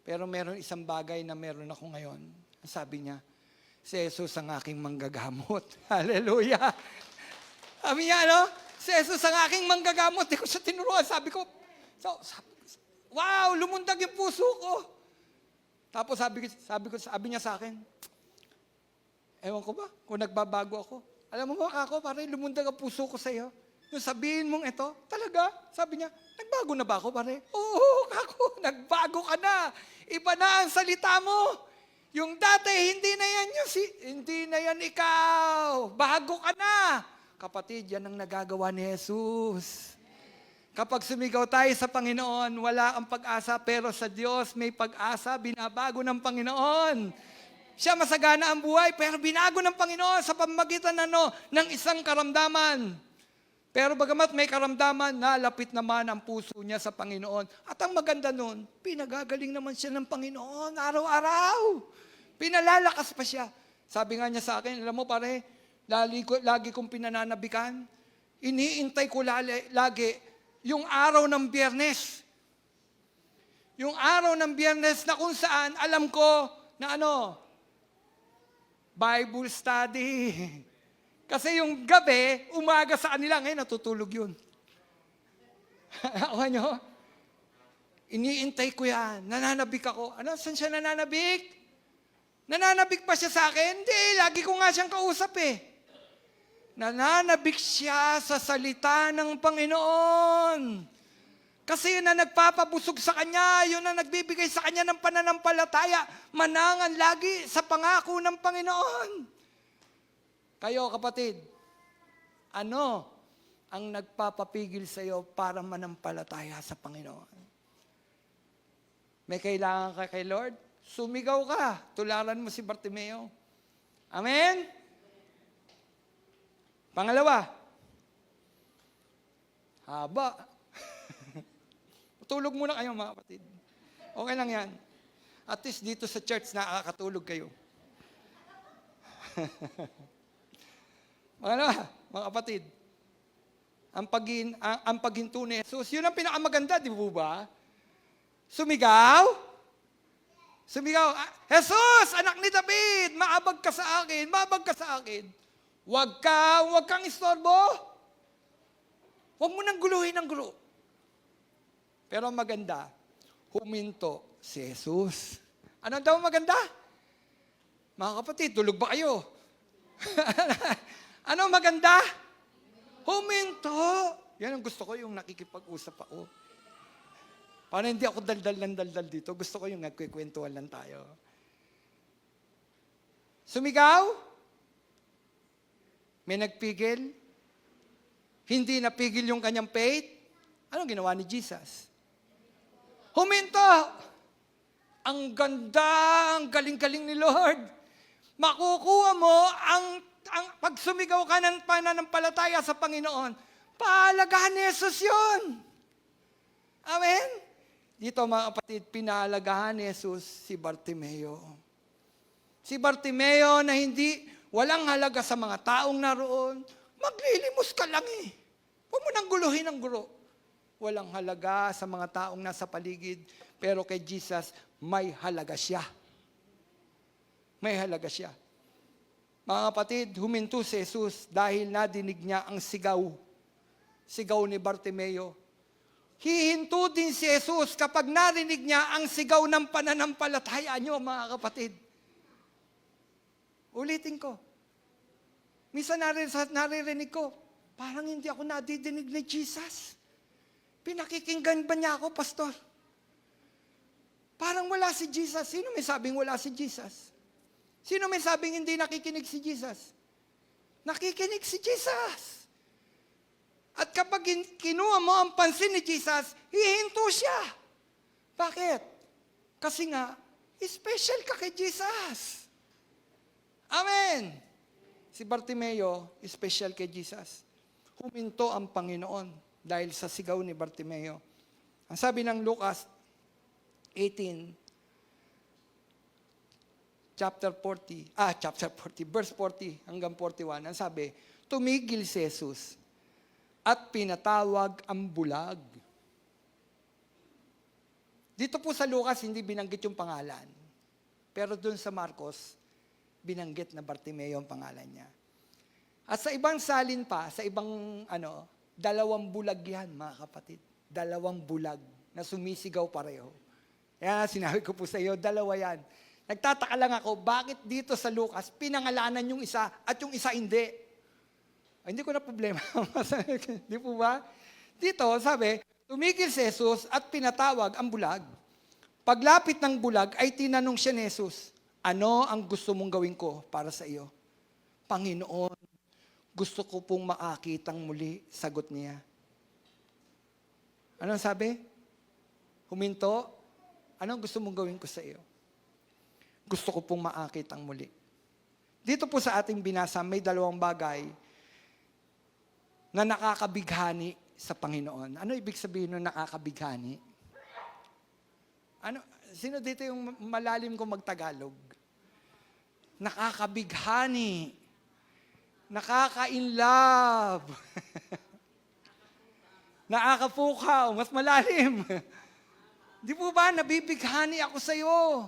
Pero meron isang bagay na meron ako ngayon. Sabi niya, si Jesus ang aking manggagamot. Hallelujah! Sabi niya, si Jesus ang aking manggagamot. Di ko siya tinuruan. Sabi wow, lumundag yung puso ko. Tapos sabi niya sa akin, Ewan ko ba kung nagbabago ako. Alam mo ba ako, pare, lumundag ang puso ko sa iyo. Yung sabihin mong ito, talaga, sabi niya, nagbago na ba ako, pare? Oo, kako, nagbago ka na. Iba na ang salita mo. Yung dati, hindi na yan ikaw. Bago ka na. Kapatid, yan ang nagagawa ni Jesus. Kapag sumigaw tayo sa Panginoon, wala ang pag-asa, pero sa Diyos may pag-asa, binabago ng Panginoon. Siya masagana ang buhay, pero binago ng Panginoon sa pamamagitan ng isang karamdaman. Pero bagamat may karamdaman, nalapit naman ang puso niya sa Panginoon. At ang maganda nun, pinagagaling naman siya ng Panginoon araw-araw. Pinalalakas pa siya. Sabi nga niya sa akin, alam mo pare, lagi kong pinananabikan, iniintay ko lagi yung araw ng Biyernes. Yung araw ng Biyernes na kung saan alam ko na Bible study. Kasi yung gabi, umaga sa kanila, ngayon natutulog yun. Ako nyo? Iniintay ko yan. Nananabik ako. Saan siya nananabik? Nananabik pa siya sa akin? Hindi, lagi ko nga siyang kausap eh. Nananabik siya sa salita ng Panginoon. Kasi yun na nagpapabusog sa kanya, yun na nagbibigay sa kanya ng pananampalataya, manangan lagi sa pangako ng Panginoon. Kayo kapatid, ano ang nagpapapigil sa iyo para manampalataya sa Panginoon? May kailangan ka kay Lord? Sumigaw ka, tularan mo si Bartimeo. Amen? Pangalawa, haba. Tulog muna kayo mga kapatid. Okay lang yan. At least dito sa church nakakatulog kayo. Mga kapatid, ang paghinto ni Jesus, yun ang pinakamaganda, di ba? Sumigaw. Jesus, anak ni David, maabag ka sa akin. Huwag kang istorbo. Huwag mo nang guluhin ang gulo. Pero maganda, huminto si Jesus. Ano daw maganda? Mga kapatid, tulog ba kayo? Ano maganda? Huminto. Yan ang gusto ko, yung nakikipag-usap ako. Para hindi ako daldal dito. Gusto ko yung nagkikwentuhan lang tayo. Sumigaw? May nagpigil? Hindi napigil yung kanyang faith? Anong ginawa ni Jesus? Huminto! Ang ganda, ang galing-galing ni Lord. Makukuha mo ang pag sumigaw ka ng pananampalataya sa Panginoon, pahalagahan ni Jesus yun. Amen? Dito mga kapatid, pinaalagahan ni Jesus si Bartimeo. Si Bartimeo na walang halaga sa mga taong naroon, maglilimos ka lang eh. Huwag mo nang guluhin ang guro. Walang halaga sa mga taong nasa paligid, pero kay Jesus, may halaga siya. May halaga siya. Mga kapatid, huminto si Jesus dahil nadinig niya ang sigaw ni Bartimeo. Hihinto din si Jesus kapag narinig niya ang sigaw ng pananampalataya niyo, mga kapatid. Ulitin ko. Minsan naririnig ko, parang hindi ako nadidinig ni Jesus. Pinakikinggan ba niya ako, pastor? Parang wala si Jesus. Sino may sabing wala si Jesus? Sino may sabing hindi nakikinig si Jesus? Nakikinig si Jesus. At kapag kinuha mo ang pansin ni Jesus, hihinto siya. Bakit? Kasi nga, special ka kay Jesus. Amen. Si Bartimeo, special kay Jesus. Huminto ang Panginoon dahil sa sigaw ni Bartimeo. Ang sabi ng Lucas 18, chapter 40, verse 40 hanggang 41, ang sabi, tumigil si Jesus at pinatawag ang bulag. Dito po sa Lucas, hindi binanggit yung pangalan. Pero dun sa Marcos, binanggit na Bartimeo ang pangalan niya. At sa ibang salin pa, sa ibang 2 bulag yan, mga kapatid. 2 bulag na sumisigaw pareho. Kaya sinabi ko po sa iyo, 2 yan. Nagtataka lang ako, bakit dito sa Lucas, pinangalanan yung isa at yung isa hindi? Ay, hindi ko na problema. Di po ba? Dito, sabi, tumigil si Jesus at pinatawag ang bulag. Paglapit ng bulag ay tinanong siya ni Jesus, ano ang gusto mong gawin ko para sa iyo? Panginoon, gusto ko pong makakitang muli, sagot niya. Anong sabi? Huminto, anong gusto mong gawin ko sa iyo? Gusto ko pong makakitang muli. Dito po sa ating binasa, may dalawang bagay na nakakabighani sa Panginoon. Ano ibig sabihin ng nakakabighani? Sino dito yung malalim kong magtagalog? Nakakabighani. Nakaka-inlove. Nakakapukaw. Mas malalim. Di po ba, nabibighani ako sa iyo.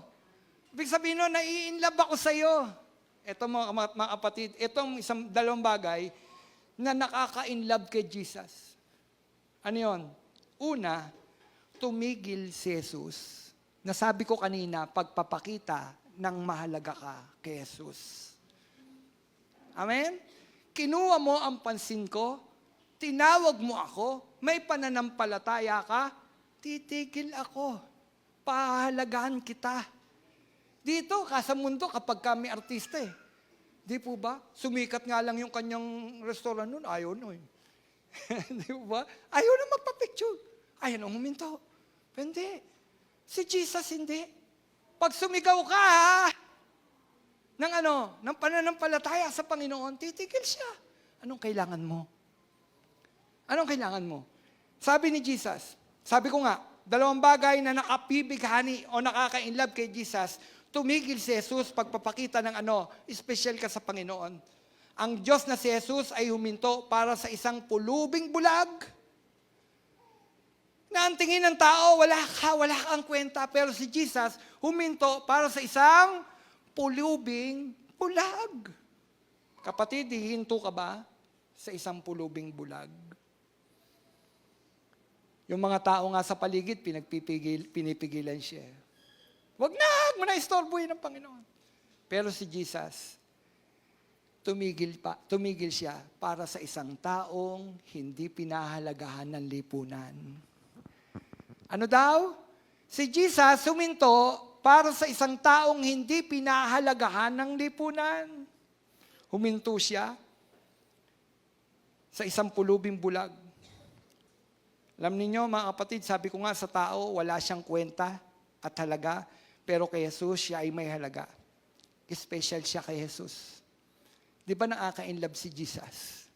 Ibig sabihin nun, nai-inlove ako sa iyo. Ito mga kapatid, itong dalawang bagay na nakaka-inlove kay Jesus. Ano yun? Una, tumigil si Jesus. Nasabi ko kanina, pagpapakita ng mahalaga ka kay Jesus. Amen? Kinuha mo ang pansin ko, tinawag mo ako, may pananampalataya ka, titigil ako, pahalagahan kita. Dito, sa mundo, kapag kami artista di po ba? Sumikat nga lang yung kanyang restaurant nun, ayaw nun. Di po ba? Ayaw na magpa-picture. Ayaw na huminto. Hindi. Si Jesus hindi. Pag sumigaw ka, ng pananampalataya sa Panginoon, titigil siya. Anong kailangan mo? Anong kailangan mo? Sabi ni Jesus, sabi ko nga, dalawang bagay na nakabibighani o nakaka-inlove kay Jesus, tumigil si Jesus pagpapakita ng special ka sa Panginoon. Ang Diyos na si Jesus ay huminto para sa isang pulubing bulag. Na ang tingin ng tao, wala kang kwenta. Pero si Jesus, huminto para sa isang pulubing bulag. Kapatid, hihinto ka ba sa isang pulubing bulag? Yung mga tao nga sa paligid, pinipigilan siya. Wag mo na istorbohin ng Panginoon. Pero si Jesus, tumigil siya para sa isang taong hindi pinahalagahan ng lipunan. Ano daw? Si Jesus huminto para sa isang taong hindi pinahalagahan ng lipunan. Huminto siya sa isang pulubing bulag. Alam niyo mga kapatid, sabi ko nga sa tao, wala siyang kwenta at halaga, pero kay Jesus, siya ay may halaga. Special siya kay Jesus. Di ba nakaka-inlove si Jesus?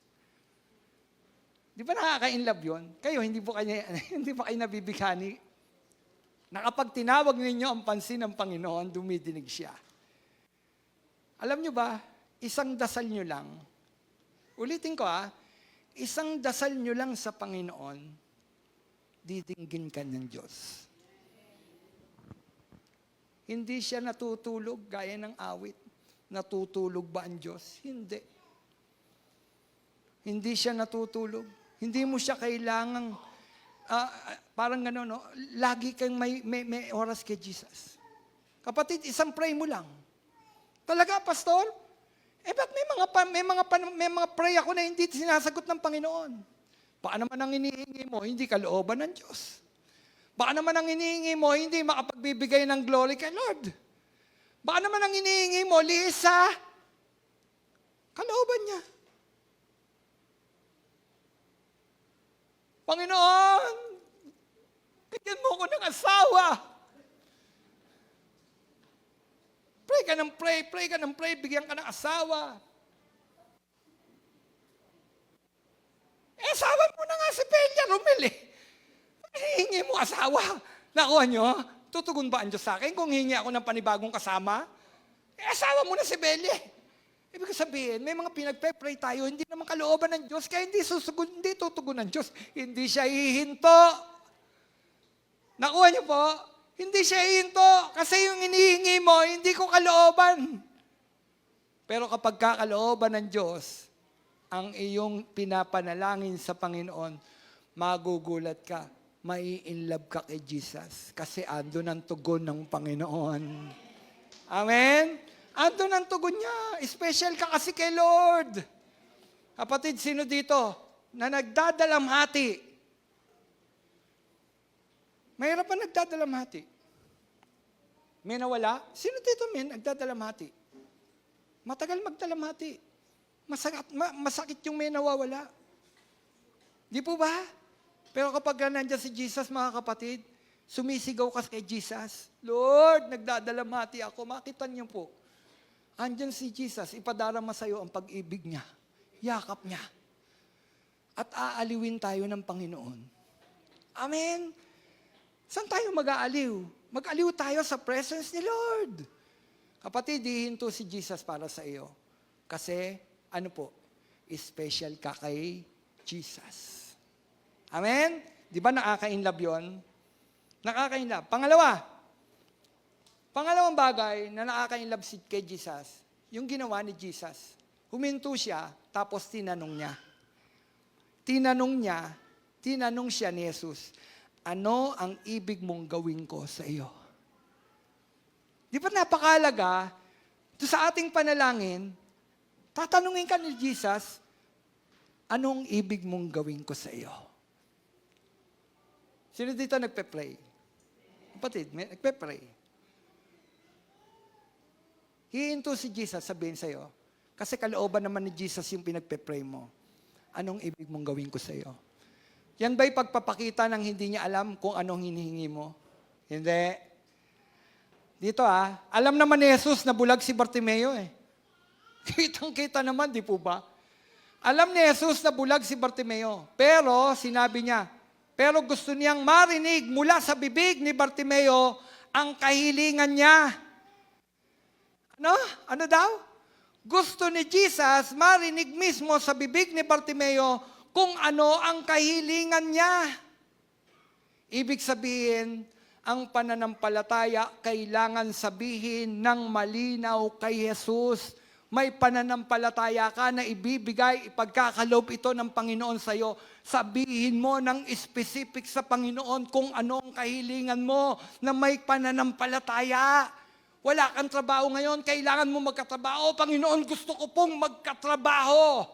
Di ba nakaka-inlove yun? Kayo, hindi ba kayo nabibighani? Na kapag tinawag ninyo ang pansin ng Panginoon, dumidinig siya. Alam nyo ba, isang dasal nyo lang, ulitin ko isang dasal nyo lang sa Panginoon, didinggin ka ng Diyos. Hindi siya natutulog gaya ng awit. Natutulog ba ang Diyos? Hindi. Hindi siya natutulog. Hindi mo siya kailangang, parang gano'n, no? Lagi kang may oras kay Jesus. Kapatid, isang pray mo lang. Talaga, pastor? Ba't may mga pray ako na hindi sinasagot ng Panginoon? Baka naman ang hinihingi mo, hindi kalooban ng Diyos. Baka naman ang hinihingi mo, hindi makapagbibigay ng glory kay Lord. Baka naman ang hinihingi mo, Lisa, kalooban niya. Panginoon, bigyan mo ko ng asawa. Pray ka ng pray, bigyan ka ng asawa. Asawa mo na nga si Pelia Romel Hihingi mo asawa. Nakuha nyo? Tutugon ba ang Diyos sa akin kung hihingi ako ng panibagong kasama? Asawa mo na si Belle. Ibig sabihin, may mga pinagpe-pray tayo, hindi naman kalooban ng Diyos, kaya hindi tutugon ng Diyos. Hindi siya hihinto. Nakuha niyo po? Hindi siya hihinto. Kasi yung hinihingi mo, hindi ko kalooban. Pero kapag kakalooban ng Diyos, ang iyong pinapanalangin sa Panginoon, magugulat ka, mai-inlove ka kay Jesus. Kasi andun ang tugon ng Panginoon. Amen? Andun ang tugon niya. Special ka kasi kay Lord. Kapatid, sino dito na nagdadalamhati? Mayroon pa nagdadalamhati. May nawala? Sino dito, nagdadalamhati? Matagal magdalamhati. Masakit yung may nawawala. Di po ba? Pero kapag nandiyan si Jesus, mga kapatid, sumisigaw ka kay Jesus, Lord, nagdadalamhati ako. Makita niyo po. Andyan si Jesus, ipadarama sa iyo ang pag-ibig niya. Yakap niya. At aaliwin tayo ng Panginoon. Amen? Saan tayo mag-aaliw? Mag-aliw tayo sa presence ni Lord. Kapatid, hihinto si Jesus para sa iyo. Kasi, special ka kay Jesus. Amen? Di ba nakaka-inlove yun? Nakaka-inlove. Pangalawang bagay na nakaka-inlove kay Jesus, yung ginawa ni Jesus. Huminto siya, tapos tinanong siya ni Jesus, ano ang ibig mong gawin ko sa iyo? Di ba napakalaga, sa ating panalangin, tatanungin ka ni Jesus, anong ibig mong gawin ko sa iyo? Sino dito nagpe-pray? Kapatid, nagpe-pray. Hihinto si Jesus, sabihin sa iyo, kasi kalooban naman ni Jesus yung pinagpe-pray mo. Anong ibig mong gawin ko sa iyo? Yan ba'y pagpapakita ng hindi niya alam kung anong hinihingi mo? Hindi. Dito alam naman ni Jesus na bulag si Bartimeo Kitang-kita naman, di po ba? Alam ni Jesus na bulag si Bartimeo. Pero, sinabi niya, pero gusto niyang marinig mula sa bibig ni Bartimeo ang kahilingan niya. Ano daw? Gusto ni Jesus marinig mismo sa bibig ni Bartimeo kung ano ang kahilingan niya. Ibig sabihin, ang pananampalataya kailangan sabihin ng malinaw kay Jesus. May pananampalataya ka na ibibigay, ipagkakaloob ito ng Panginoon sa iyo. Sabihin mo ng specific sa Panginoon kung ano ang kahilingan mo na may pananampalataya. Wala kang trabaho ngayon, kailangan mo magkatrabaho. Panginoon, gusto ko pong magkatrabaho.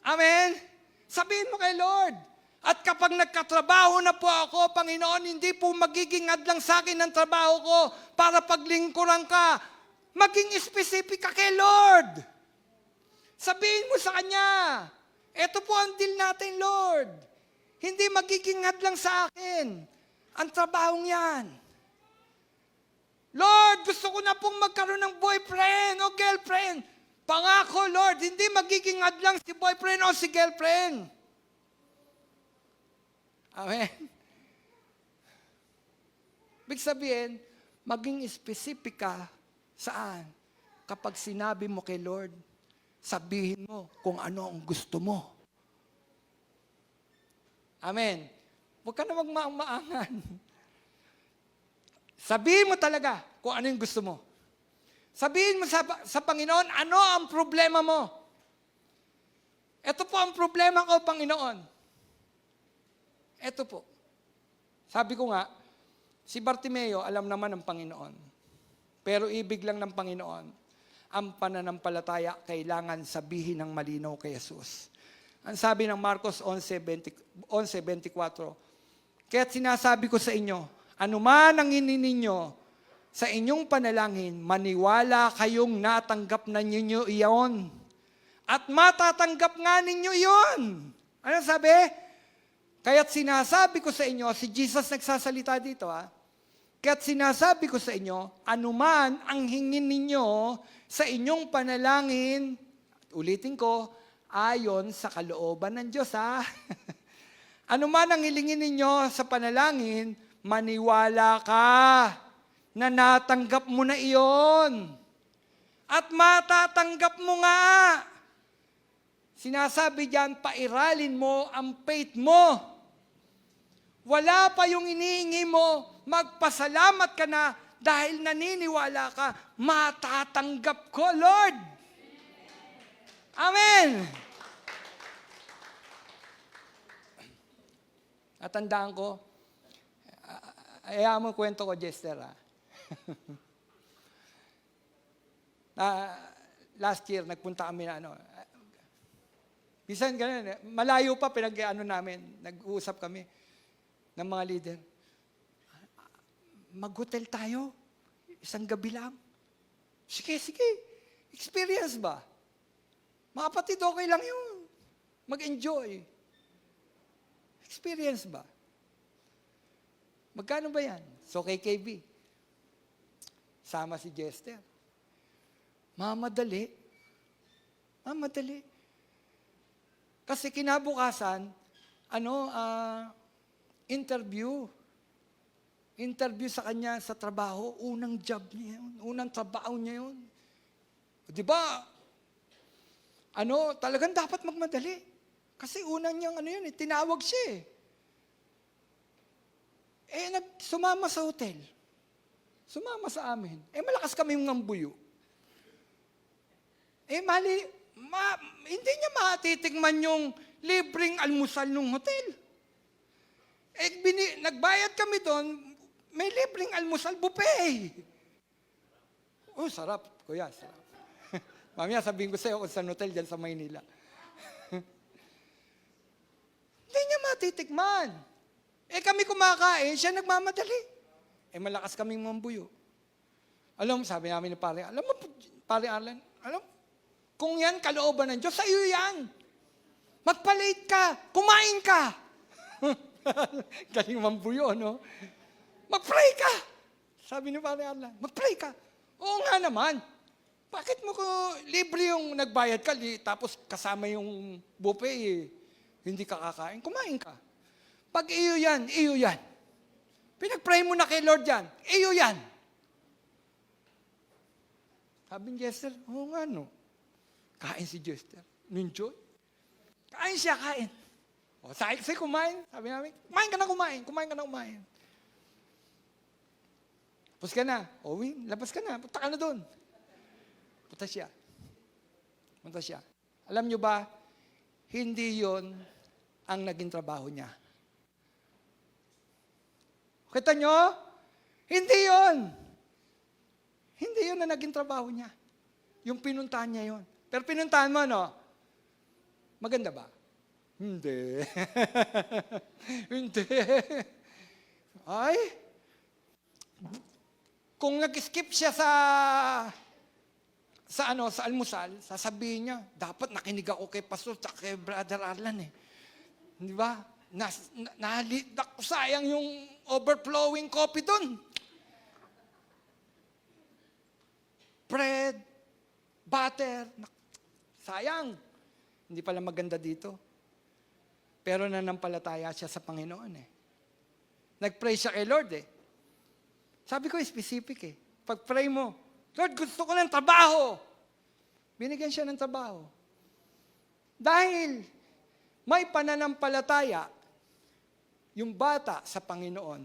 Amen? Sabihin mo kay Lord. At kapag nagkatrabaho na po ako, Panginoon, hindi po magiging hadlang sa akin ang trabaho ko para paglingkuran ka. Maging specific ka kay Lord. Sabihin mo sa Kanya, eto po ang deal natin, Lord. Hindi magiging hadlang sa akin ang trabahong yan. Lord, gusto ko na pong magkaroon ng boyfriend o girlfriend. Pangako, Lord, hindi magiging hadlang si boyfriend o si girlfriend. Amen. Ibig sabihin, maging specific ka saan. Kapag sinabi mo kay Lord, sabihin mo kung ano ang gusto mo. Amen. Huwag ka na magmaang-maangan. Sabihin mo talaga kung ano yung gusto mo. Sabihin mo sa Panginoon, ano ang problema mo? Ito po ang problema ko, Panginoon. Ito po. Sabi ko nga, si Bartimeo, alam naman ng Panginoon. Pero ibig lang ng Panginoon, ang pananampalataya kailangan sabihin ng malinaw kay Jesus. Ang sabi ng Marcos 11:24, kaya't sinasabi ko sa inyo, anuman ang ninyo sa inyong panalangin, maniwala kayong natanggap na ninyo iyon. At matatanggap nga ninyo iyon. Ano sabi? Kaya't sinasabi ko sa inyo, si Jesus nagsasalita dito kaya't sinasabi ko sa inyo, anuman ang hingin ninyo sa inyong panalangin, ulitin ko, ayon sa kalooban ng Diyos anuman ang hilingin ninyo sa panalangin, maniwala ka na natanggap mo na iyon. At matatanggap mo nga. Sinasabi diyan, pairalin mo ang faith mo. Wala pa yung inihingi mo, magpasalamat ka na dahil naniniwala ka, matatanggap ko, Lord. Amen. At tandaan ko, ayaw mo kwento ko, Jester. Last year, nagpunta kami na minsan ganun, malayo pa namin, nag-uusap kami ng mga leader. Mag-hotel tayo, isang gabi lang. Sige. Experience ba? Mga kapatid, okay lang yun. Mag-enjoy. Experience ba? Magkano ba yan? So, KKB. Sama si Jester. Mamadali. Kasi kinabukasan, interview. Interview sa kanya sa trabaho, unang job niya yun, unang trabaho niya yun. Di ba? Talagang dapat magmadali. Kasi unang niyang tinawag siya sumama sa hotel. Sumama sa amin. Malakas kami ngambuyo. Hindi niya matitikman yung libreng almusal ng hotel. Nagbayad kami doon, may libreng almusal, buffet. Oh, sarap, kuya, sarap. Mamaya sabihin ko sa'yo kung saan hotel dyan sa Maynila. Hindi niya matitikman. Kami kumakain, siya nagmamadali. Malakas kaming mambuyo. Sabi namin ni Pare, Pare Arlen, kung yan kalooban ng Diyos, sa iyo yan. Magpa-late ka, kumain ka. Galing mambuyo, no? Mag-pray ka. Sabi ni Pare Arlen, mag-pray ka. Oo nga naman. Bakit mo ko libre yung nagbayad ka, tapos kasama yung buffet, hindi ka kakain? Kumain ka. Pag iyo yan. Pinag-pray mo na kay Lord yan, iyo yan. Sabi ni Jester, oo nga no. Kain si Jester. Enjoy. Kain siya, kain. Sa'yo kumain. Sabi namin, kumain ka na kumain. Tapos ka na. Labas ka na. Punta ka na doon. Punta siya. Alam nyo ba, hindi yon ang naging trabaho niya. Kita nyo? Hindi yon na naging trabaho niya. Yung pinuntahan niya yon. Pero pinuntahan mo, maganda ba? Hindi. Hindi. Ay, kung nag-skip siya sa almusal, sasabihin niya, dapat nakinig ako kay Pastor at kay Brother Arlan Di ba? Sayang yung overflowing coffee doon. Bread, butter, sayang. Hindi pala maganda dito. Pero nanampalataya siya sa Panginoon Nag-pray siya kay Lord Sabi ko specific Pag-pray mo, Lord, gusto ko ng trabaho. Binigyan siya ng trabaho. Dahil may pananampalataya yung bata sa Panginoon,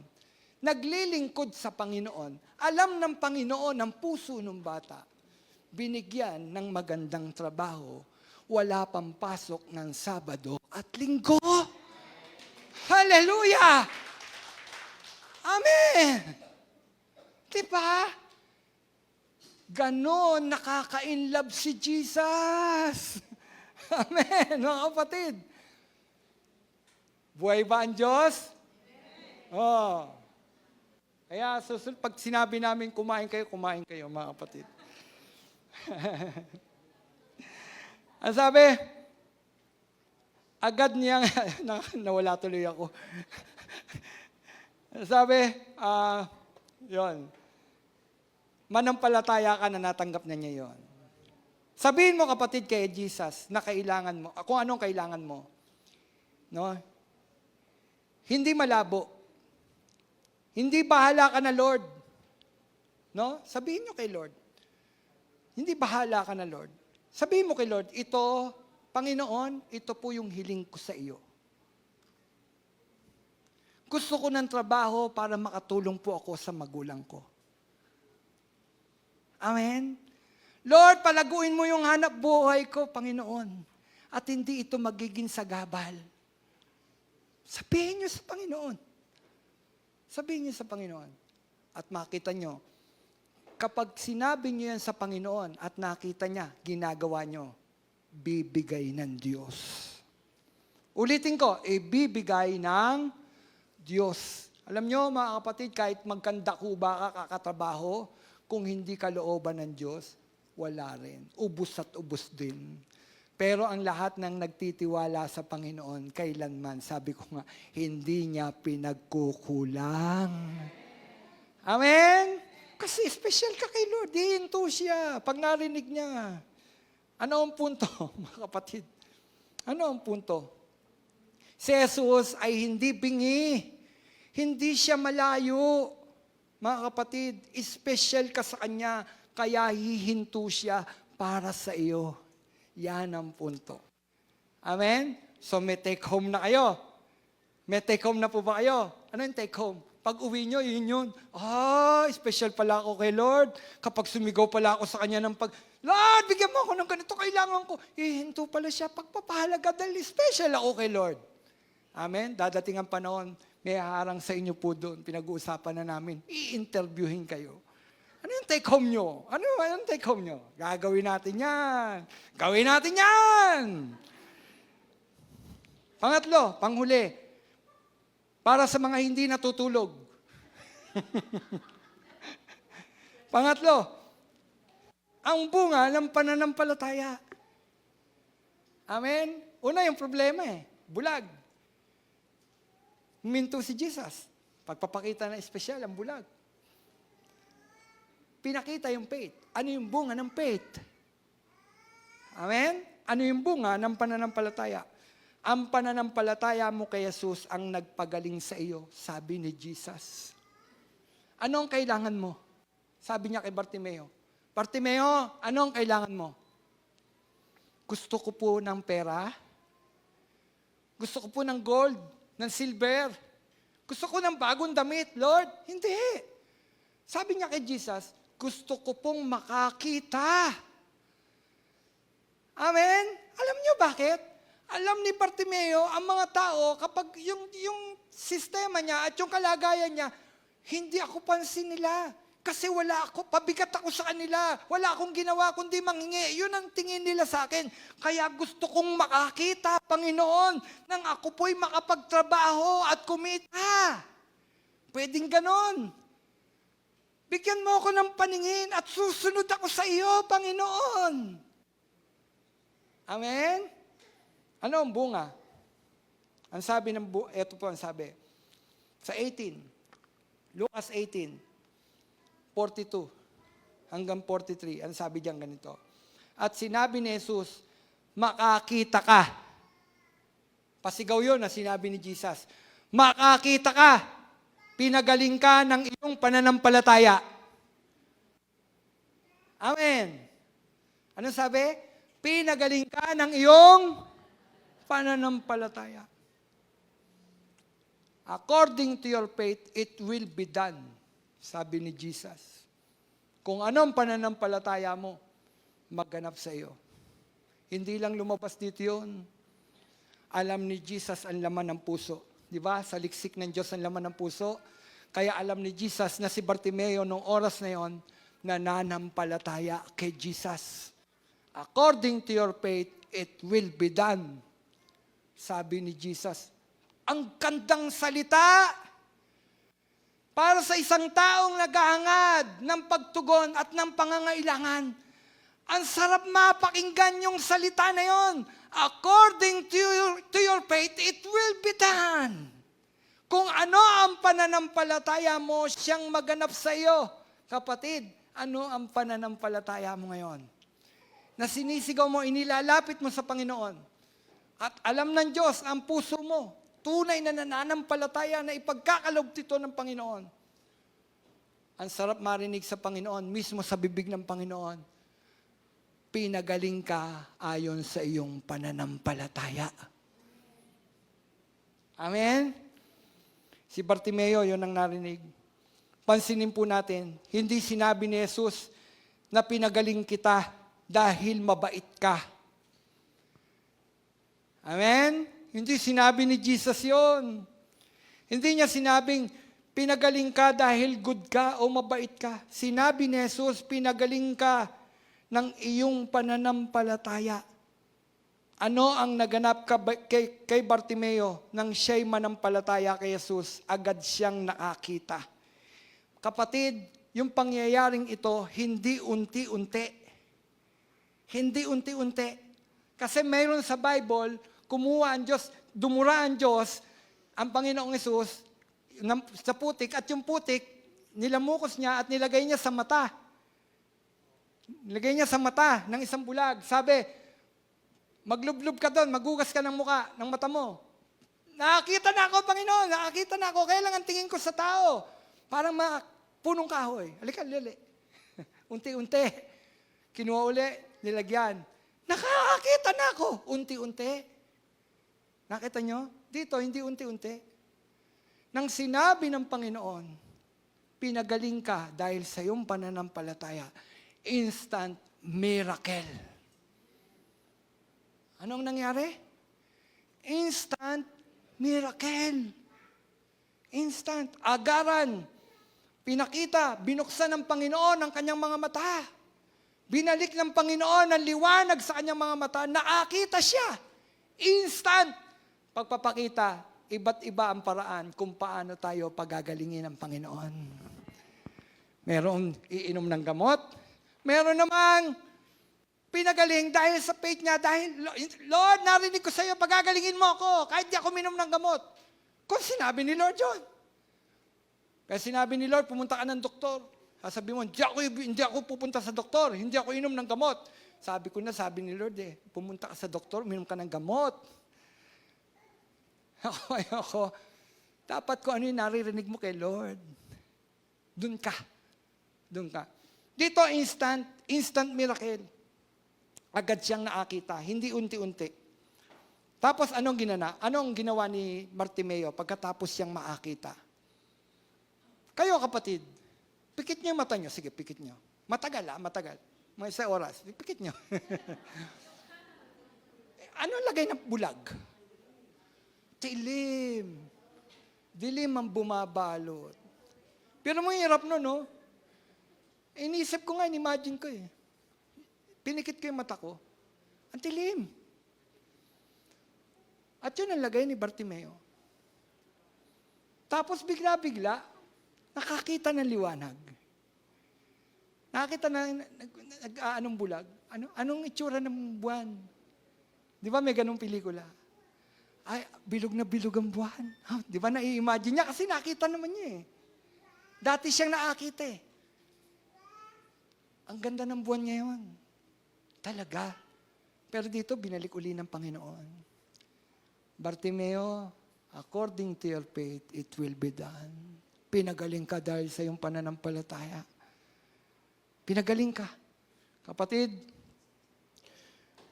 naglilingkod sa Panginoon, alam ng Panginoon ang puso ng bata, binigyan ng magandang trabaho, wala pang pasok ng Sabado at Linggo. Hallelujah! Amen! Diba? Ganon nakaka-inlove si Jesus. Amen, mga kapatid. Buhay ba ang Diyos? Oh. Kaya pag sinabi namin kumain kayo, mga kapatid. Ang sabi, agad niya, nawala tuloy ako. Sabi, manampalataya ka na natanggap na niya yon. Sabihin mo, kapatid, kay Jesus na kailangan mo, kung anong kailangan mo. Hindi malabo. Hindi bahala ka na, Lord. Sabihin nyo kay Lord. Hindi bahala ka na, Lord. Sabihin mo kay Lord, ito, Panginoon, ito po yung hiling ko sa iyo. Gusto ko ng trabaho para makatulong po ako sa magulang ko. Amen? Lord, palaguin mo yung hanap buhay ko, Panginoon. At hindi ito magiging sagabal. Sabihin niyo sa Panginoon. Sabihin niyo sa Panginoon. At makita niyo, kapag sinabi niyo yan sa Panginoon at nakita niya, ginagawa niyo, bibigay ng Diyos. Ulitin ko, ibibigay ng Diyos. Alam niyo, mga kapatid, kahit magkandako ka kakatrabaho, kung hindi ka looban ng Diyos, wala rin. Ubus at ubus din. Pero ang lahat ng nagtitiwala sa Panginoon, kailanman, sabi ko nga, hindi niya pinagkukulang. Amen? Kasi special ka kay Lord. Hihinto siya pag narinig niya. Ano ang punto, mga kapatid? Ano ang punto? Si Jesus ay hindi bingi. Hindi siya malayo. Mga kapatid, special ka sa Kanya, kaya hihinto siya para sa iyo. Yan ang punto. Amen? So may take home na kayo. May take home na po ba kayo? Ano yung take home? Pag uwi nyo, yun. Special pala ako kay Lord. Kapag sumigaw pala ako sa Kanya ng Lord, bigyan mo ako ng ganito, kailangan ko. Hinto pala siya, pagpapahalaga dahil special ako kay Lord. Amen? Dadating ang panahon, may harang sa inyo po doon. Pinag-uusapan na namin. I-interviewin kayo. Ano yung take home nyo? Ano yung take home nyo? Gagawin natin yan. Gawin natin yan! Pangatlo, panghuli. Para sa mga hindi natutulog. Pangatlo, ang bunga ng pananampalataya. Amen? Una yung problema bulag. Huminto si Jesus. Pagpapakita na espesyal ang bulag. Pinakita yung faith. Ano yung bunga ng faith? Amen? Ano yung bunga ng pananampalataya? Ang pananampalataya mo kay Jesus ang nagpagaling sa iyo, sabi ni Jesus. Ano ang kailangan mo? Sabi niya kay Bartimeo. Bartimeo, ano ang kailangan mo? Gusto ko po ng pera. Gusto ko po ng gold, ng silver. Gusto ko ng bagong damit, Lord. Hindi. Sabi niya kay Jesus, gusto ko pong makakita. Amen? Alam niyo bakit? Alam ni Bartimeo, ang mga tao, kapag yung sistema niya at yung kalagayan niya, hindi ako pansin nila. Kasi wala ako, pabigat ako sa kanila. Wala akong ginawa kundi manghingi. Yun ang tingin nila sa akin. Kaya gusto kong makakita, Panginoon, nang ako po'y makapagtrabaho at kumita. Pwedeng ganon. Bigyan mo ako ng paningin at susunod ako sa iyo, Panginoon. Amen? Ano ang bunga? Ang sabi ng ito po ang sabi. Sa 18, Lucas 18, 42 hanggang 43, ang sabi diyan ganito. At sinabi ni Jesus, makakita ka. Pasigaw yun na sinabi ni Jesus. Makakita ka. Pinagaling ka ng iyong pananampalataya. Amen. Ano sabi? Pinagaling ka ng iyong pananampalataya. According to your faith, it will be done. Sabi ni Jesus. Kung anong pananampalataya mo, magganap sa iyo. Hindi lang lumabas dito yun. Alam ni Jesus ang laman ng puso. Di ba? Sa liksik ng Diyos ang laman ng puso. Kaya alam ni Jesus na si Bartimeo noong oras na yon, nananampalataya kay Jesus. According to your faith, it will be done. Sabi ni Jesus. Ang gandang salita para sa isang taong naghahangad ng pagtugon at ng pangangailangan. Ang sarap mapakinggan yung salita na yon. According to your faith, it will be done. Kung ano ang pananampalataya mo, siyang maganap sa iyo. Kapatid, ano ang pananampalataya mo ngayon? Na sinisigaw mo, inilalapit mo sa Panginoon. At alam ng Diyos ang puso mo. Tunay na nananampalataya na ipagkakalob ito ng Panginoon. Ang sarap marinig sa Panginoon, mismo sa bibig ng Panginoon. Pinagaling ka ayon sa iyong pananampalataya. Amen? Si Bartimeo, yun ang narinig. Pansinin po natin, hindi sinabi ni Jesus na pinagaling kita dahil mabait ka. Amen? Hindi sinabi ni Jesus yun. Hindi niya sinabing, Pinagaling ka dahil good ka o mabait ka. Sinabi ni Jesus, pinagaling ka ng iyong pananampalataya. Ano ang naganap kay Bartimeo nang siya'y manampalataya kay Jesus? Agad siyang nakakita. Kapatid, yung pangyayaring ito, hindi unti-unti. Hindi unti-unti. Kasi mayroon sa Bible, kumuha ang Diyos, dumura ang Diyos, ang Panginoong Jesus, sa putik, at yung putik, nilamukos niya at nilagay niya sa mata. Nilagay niya sa mata ng isang bulag. Sabi, maglublob ka doon, magugas ka ng muka, ng mata mo. Nakakita na ako, Panginoon, nakakita na ako. Kaya lang ang tingin ko sa tao. Parang mga punong kahoy. Halika, lili. Unti-unti. Kinuha uli, nilagyan. Nakakita na ako. Unti-unti. Nakita nyo? Dito, hindi unti-unti. Nang sinabi ng Panginoon, pinagaling ka dahil sa iyong pananampalataya, instant miracle. Anong nangyari? Instant miracle. Instant. Agaran. Pinakita, binuksan ng Panginoon ang kanyang mga mata. Binalik ng Panginoon ang liwanag sa kanyang mga mata. Nakakita siya. Instant. Pagpapakita, iba't iba ang paraan kung paano tayo pagagalingin ng Panginoon. Meron iinom ng gamot. Meron namang pinagaling dahil sa faith niya, dahil, Lord, narinig ko sa iyo, pagagalingin mo ako, kahit di ako minom ng gamot. Kung sinabi ni Lord yun. Kaya sinabi ni Lord, pumunta ka ng doktor. Sabi mo, hindi ako pupunta sa doktor, hindi ako inom ng gamot. Sabi ko na, sabi ni Lord pumunta ka sa doktor, minom ka ng gamot. Ako, dapat ko ano yung naririnig mo kay Lord. Doon ka. Dito, instant miracle. Agad siyang nakakita, hindi unti-unti. Tapos anong ginawa ni Bartimeo pagkatapos siyang makakita? Kayo kapatid, pikit niyo yung mata niyo. Sige, pikit niyo. Matagal. Mga 1 oras. Pikit niyo. Anong lagay ng bulag? Dilim. Dilim ang bumabalot. Pero mga hirap nun, no? Inisip ko nga, imagine ko Pinikit ko yung mata ko. Ang dilim. At yun ang lagay ni Bartimeo. Tapos bigla-bigla, nakakita ng liwanag. Nakakita na anong bulag. Anong itsura ng buwan? Di ba may ganong pelikula? Ay, bilog na bilog ang buwan. Di ba nai-imagine niya? Kasi nakita naman niya Dati siyang nakakita Ang ganda ng buwan ngayon. Talaga. Pero dito, binalik uli ng Panginoon. Bartimeo, according to your faith, it will be done. Pinagaling ka dahil sa iyong pananampalataya. Pinagaling ka. Kapatid,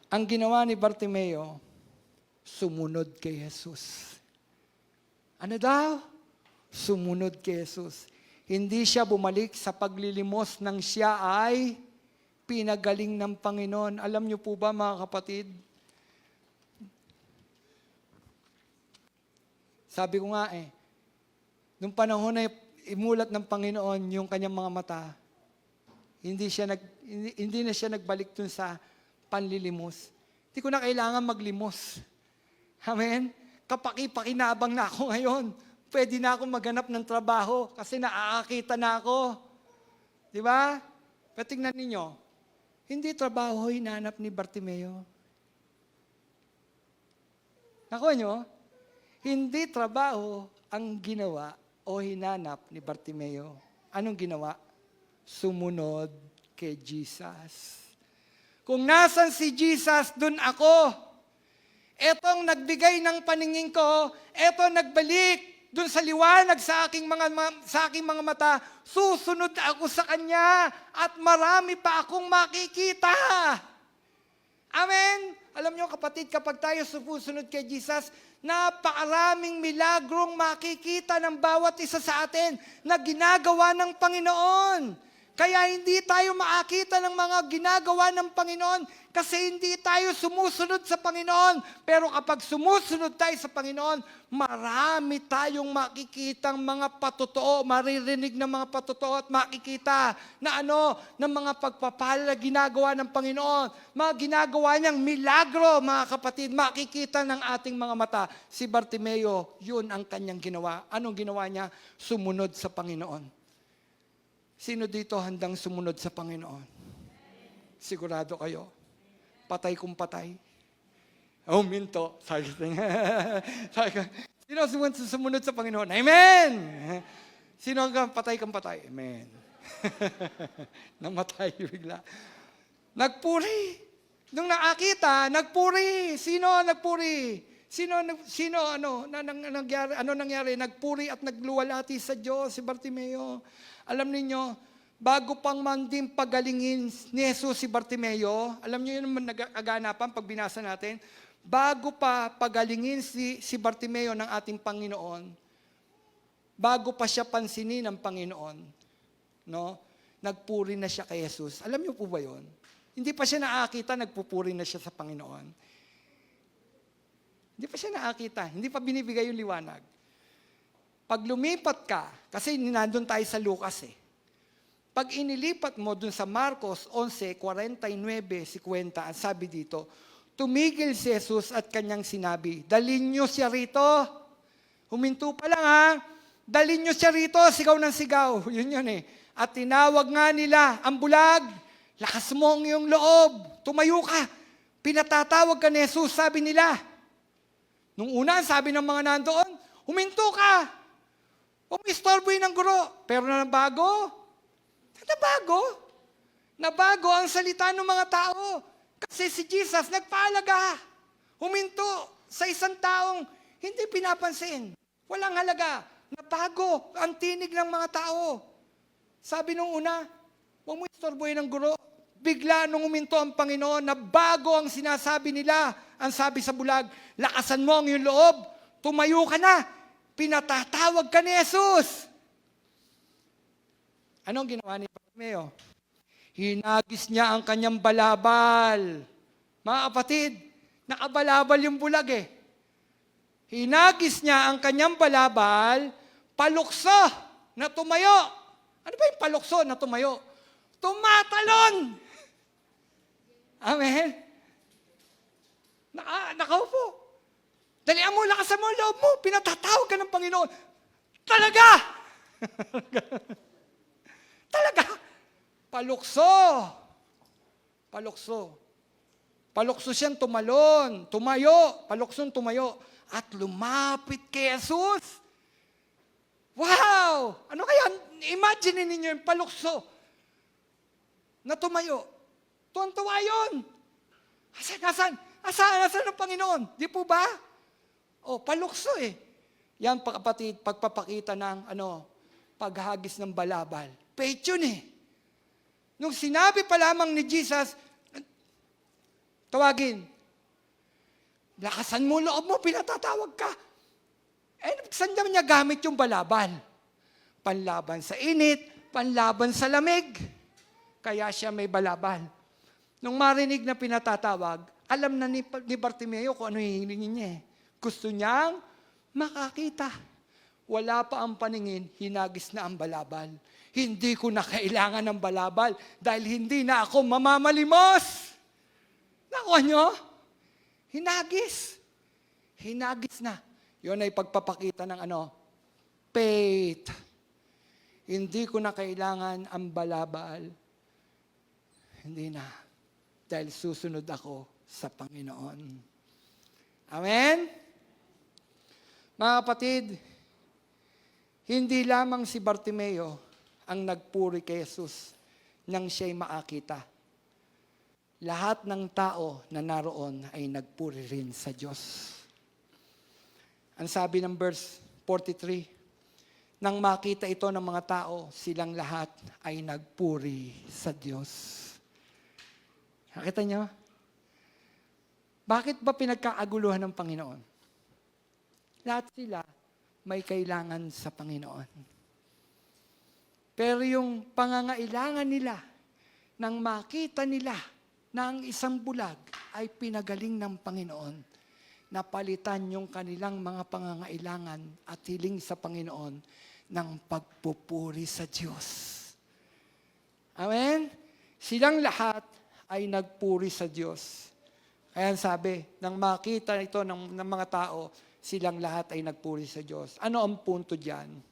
ang ginawa ni Bartimeo, sumunod kay Jesus. Ano daw? Sumunod kay Jesus. Hindi siya bumalik sa paglilimos nang siya ay pinagaling ng Panginoon. Alam niyo po ba mga kapatid? Sabi ko nga nung panahon na imulat ng Panginoon yung kanyang mga mata, hindi na siya nagbalik dun sa panlilimos. Hindi ko na kailangan maglimos. Amen? Kapaki-pakinabang na ako ngayon. Pwede na ako maghanap ng trabaho kasi naakakita na ako. Di ba? Pero tingnan ninyo, hindi trabaho hinanap ni Bartimeo. Nakuha nyo? Hindi trabaho ang ginawa o hinanap ni Bartimeo. Anong ginawa? Sumunod kay Jesus. Kung nasan si Jesus, dun ako. Etong nagbigay ng paningin ko, eto nagbalik dun sa liwanag sa aking mga mata, susunod ako sa Kanya at marami pa akong makikita. Amen? Alam niyo kapatid, kapag tayo susunod kay Jesus, napakaraming milagrong makikita ng bawat isa sa atin na ginagawa ng Panginoon. Kaya hindi tayo makakita ng mga ginagawa ng Panginoon kasi hindi tayo sumusunod sa Panginoon. Pero kapag sumusunod tayo sa Panginoon, marami tayong makikitang mga patotoo, maririnig ng mga patotoo at makikita na ng mga pagpapala na ginagawa ng Panginoon. Mga ginagawa niyang milagro, mga kapatid, makikita ng ating mga mata. Si Bartimeo, yun ang kanyang ginawa. Anong ginawa niya? Sumunod sa Panginoon. Sino dito handang sumunod sa Panginoon? Sigurado kayo? Patay kung patay. Oh, minto. Sabi ko, sino sumunod sa Panginoon? Amen! Sino hanggang patay kang patay? Amen. Namatay bigla. Nagpuri. Nung nakakita, nagpuri. Sino nagpuri? Ano nangyari? Nagpuri at nagluwalhati sa Diyos si Bartimeo. Alam niyo, bago pang manding pagalingin ni Jesus si Bartimeo, alam niyo yun naman nagaganapan pag binasa natin, bago pa pagalingin si Bartimeo ng ating Panginoon, bago pa siya pansinin ng Panginoon, nagpuri na siya kay Jesus. Alam niyo po ba yun? Hindi pa siya nakakita, nagpupuri na siya sa Panginoon. Hindi pa siya nakakita, hindi pa binibigay yung liwanag. Pag lumipat ka, kasi nandun tayo sa Lucas Pag inilipat mo dun sa Marcos 11:49-50, ang sabi dito, tumigil si Jesus at kanyang sinabi, dalhin niyo siya rito. Huminto pa lang dalhin niyo siya rito, sigaw ng sigaw. Yun At tinawag nga nila ang bulag, lakas mo ang iyong loob, tumayo ka. Pinatatawag ka ni Jesus, sabi nila. Nung una, sabi ng mga nandoon, huminto ka. Umistorboy ng guro. Pero nabago. Nabago ang salita ng mga tao. Kasi si Jesus nagpaalaga. Huminto sa isang taong hindi pinapansin. Walang halaga. Nabago ang tinig ng mga tao. Sabi nung una, huwag mo istorboy ng guro. Bigla nung huminto ang Panginoon, nabago ang sinasabi nila. Ang sabi sa bulag, lakasan mo ang iyong loob. Tumayo ka na. Pinatatawag ka ni Jesus. Anong ginawa ni Bartimeo? Hinagis niya ang kanyang balabal. Mga kapatid, nakabalabal yung bulag Hinagis niya ang kanyang balabal, palukso na tumayo. Ano ba yung palukso na tumayo? Tumatalon! Amen? Nakaupo. Dalian mo, lakasan mo ang loob mo. Pinatatawag ka ng Panginoon. Talaga! Talaga! Palukso. Palukso siyang tumalon. Tumayo. Paluksong tumayo. At lumapit kay Jesus. Wow! Ano kaya? Imagine ninyo yung palukso na tumayo. Tuwan-tuwa yun. Asan ang Panginoon? Di po ba? Palukso Yan, kapatid, pagpapakita ng paghagis ng balabal. Faith yun Nung sinabi pa lamang ni Jesus, tawagin, lakasan mo loob mo, pinatatawag ka. Saan naman niya gamit yung balabal? Panlaban sa init, panlaban sa lamig. Kaya siya may balabal. Nung marinig na pinatatawag, alam na ni Bartimeo kung ano hihingin niya Gusto niyang makakita. Wala pa ang paningin, hinagis na ang balabal. Hindi ko na kailangan ng balabal dahil hindi na ako mamamalimos. Nakuha niyo? Hinagis. Hinagis na. Yun ay pagpapakita ng faith. Hindi ko na kailangan ang balabal. Hindi na. Dahil susunod ako sa Panginoon. Amen? Mga kapatid, hindi lamang si Bartimeo ang nagpuri kay Jesus nang siya'y makakita. Lahat ng tao na naroon ay nagpuri rin sa Diyos. Ang sabi ng verse 43, nang makita ito ng mga tao, silang lahat ay nagpuri sa Diyos. Nakita niyo? Bakit ba pinagkaaguluhan ng Panginoon? Lahat sila may kailangan sa Panginoon. Pero yung pangangailangan nila, nang makita nila na ang isang bulag ay pinagaling ng Panginoon, napalitan yung kanilang mga pangangailangan at hiling sa Panginoon ng pagpupuri sa Diyos. Amen? Silang lahat ay nagpuri sa Diyos. Kaya sabi, nang makita ito ng mga tao, silang lahat ay nagpuri sa Diyos. Ano ang punto diyan?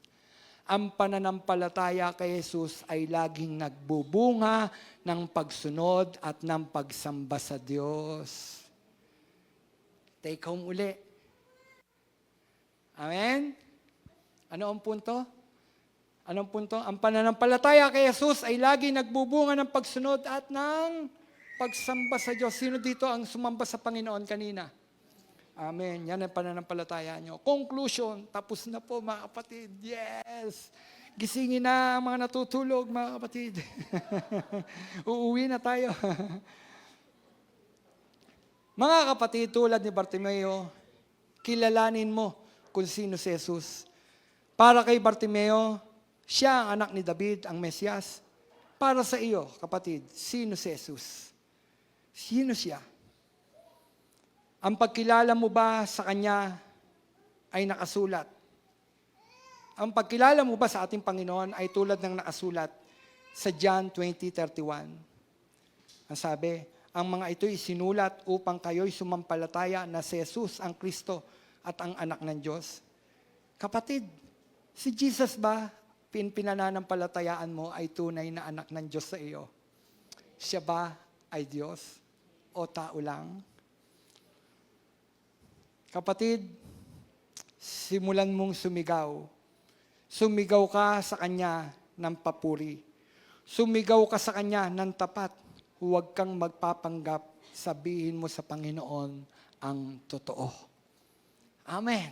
Ang pananampalataya kay Jesus ay laging nagbubunga ng pagsunod at ng pagsamba sa Diyos. Take home uli. Amen? Ano ang punto? Anong punto? Ang pananampalataya kay Jesus ay laging nagbubunga ng pagsunod at ng pagsamba sa Diyos. Sino dito ang sumamba sa Panginoon kanina? Amen. Yan ang pananampalataya nyo. Conclusion, tapos na po mga kapatid. Yes! Gisingin na ang mga natutulog mga kapatid. Uuwi na tayo. Mga kapatid, tulad ni Bartimeo, kilalanin mo kung sino si Jesus. Para kay Bartimeo, siya ang anak ni David, ang Mesiyas. Para sa iyo, kapatid, sino si Jesus? Sino siya? Ang pagkilala mo ba sa Kanya ay nakasulat? Ang pagkilala mo ba sa ating Panginoon ay tulad ng nakasulat sa John 20:31? Ang sabi, ang mga ito'y sinulat upang kayo'y sumampalataya na si Jesus ang Kristo at ang anak ng Diyos. Kapatid, si Jesus ba pinananampalatayaan mo ay tunay na anak ng Diyos sa iyo? Siya ba ay Diyos o tao lang? Kapatid, simulan mong sumigaw. Sumigaw ka sa Kanya ng papuri. Sumigaw ka sa Kanya ng tapat. Huwag kang magpapanggap. Sabihin mo sa Panginoon ang totoo. Amen.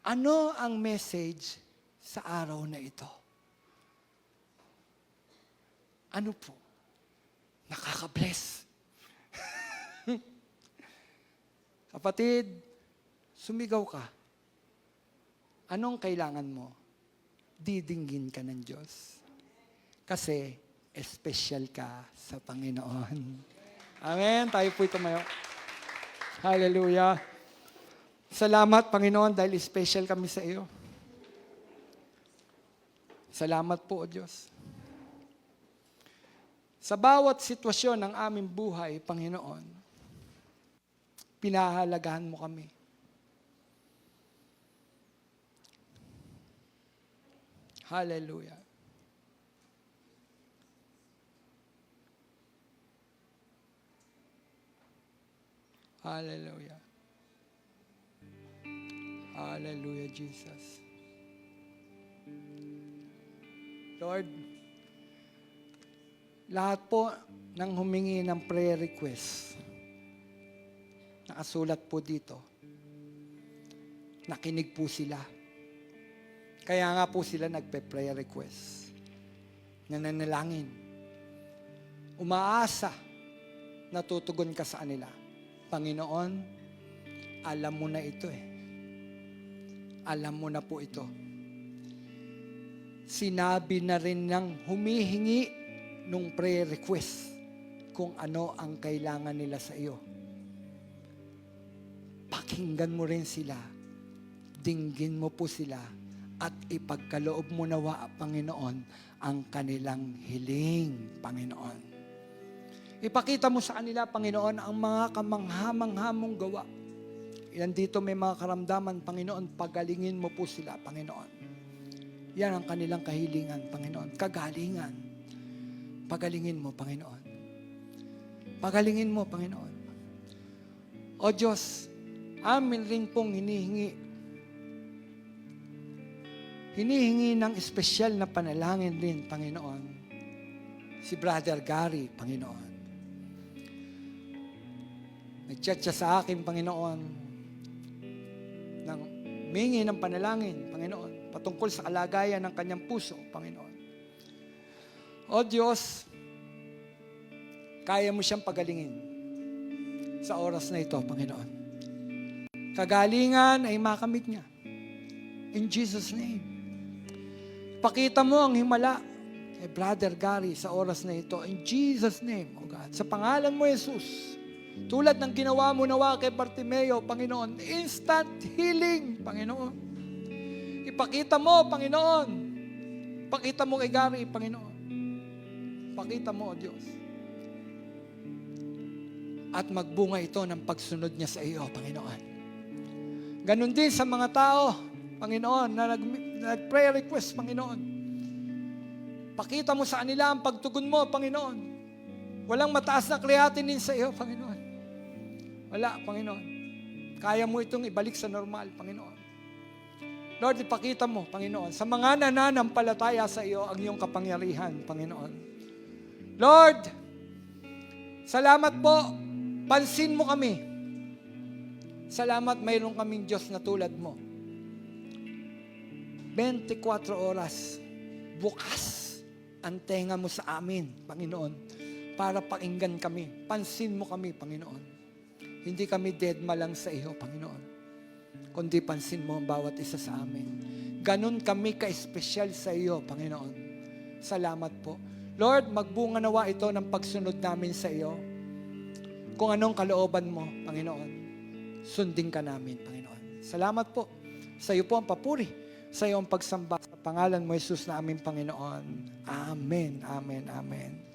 Ano ang message sa araw na ito? Ano po? Nakaka-bless. Kapatid, sumigaw ka. Anong kailangan mo? Didinggin ka ng Diyos. Kasi, espesyal ka sa Panginoon. Amen. Tayo po'y tumayo. Hallelujah. Salamat, Panginoon, dahil special kami sa iyo. Salamat po, O Diyos. Sa bawat sitwasyon ng aming buhay, Panginoon, pinahalagahan mo kami. Hallelujah. Hallelujah. Hallelujah, Jesus. Lord, lahat po ng humingi ng prayer request, nakasulat po dito, nakinig po sila. Kaya nga po sila nagpe-prayer request, nananalangin, umaasa, natutugon ka sa kanila. Panginoon, alam mo na ito eh. Alam mo na po ito. Sinabi na rin ng humihingi nung prayer request kung ano ang kailangan nila sa iyo. Pakinggan mo rin sila. Dinggin mo po sila at ipagkaloob mo nawa, Panginoon, ang kanilang hiling, Panginoon. Ipakita mo sa kanila, Panginoon, ang mga kamangha-mangha mong gawa. Yan dito may mga karamdaman, Panginoon, pagalingin mo po sila, Panginoon. Yan ang kanilang kahilingan, Panginoon. Kagalingan. Pagalingin mo, Panginoon. Pagalingin mo, Panginoon. O Diyos, amin rin pong hinihingi ng espesyal na panalangin rin, Panginoon, si Brother Gary, Panginoon. Nag-chat siya sa akin, Panginoon, ng mingi ng panalangin, Panginoon, patungkol sa kalagayan ng kanyang puso, Panginoon. O Diyos, kaya mo siyang pagalingin sa oras na ito, Panginoon. Kagalingan ay makamit niya. In Jesus' name. Ipakita mo ang himala kay Brother Gary sa oras na ito. In Jesus' name, O God. Sa pangalan mo, Jesus. Tulad ng ginawa mo nawa kay Bartimeo, Panginoon. Instant healing, Panginoon. Ipakita mo, Panginoon. Ipakita mo kay Gary, Panginoon. Ipakita mo, O Diyos. At magbunga ito ng pagsunod niya sa iyo, Panginoon. Ganon din sa mga tao, Panginoon, na nag-prayer request, Panginoon. Pakita mo sa kanila ang pagtugon mo, Panginoon. Walang mataas na creatinine sa iyo, Panginoon. Wala, Panginoon. Kaya mo itong ibalik sa normal, Panginoon. Lord, ipakita mo, Panginoon, sa mga nananampalataya sa iyo ang iyong kapangyarihan, Panginoon. Lord, salamat po. Pansin mo kami. Salamat mayroon kaming Diyos na tulad mo. 24 oras, bukas ang tenga mo sa amin, Panginoon, para pakinggan kami. Pansin mo kami, Panginoon. Hindi kami deadma lang sa iyo, Panginoon, kundi pansin mo ang bawat isa sa amin. Ganon kami ka-espesyal sa iyo, Panginoon. Salamat po. Lord, magbunga nawa ito ng pagsunod namin sa iyo. Kung anong kalooban mo, Panginoon, sundin ka namin, Panginoon. Salamat po. Sa iyo po ang papuri. Sa iyo ang pagsamba. Sa pangalan mo, Jesus, na aming Panginoon. Amen, amen, amen.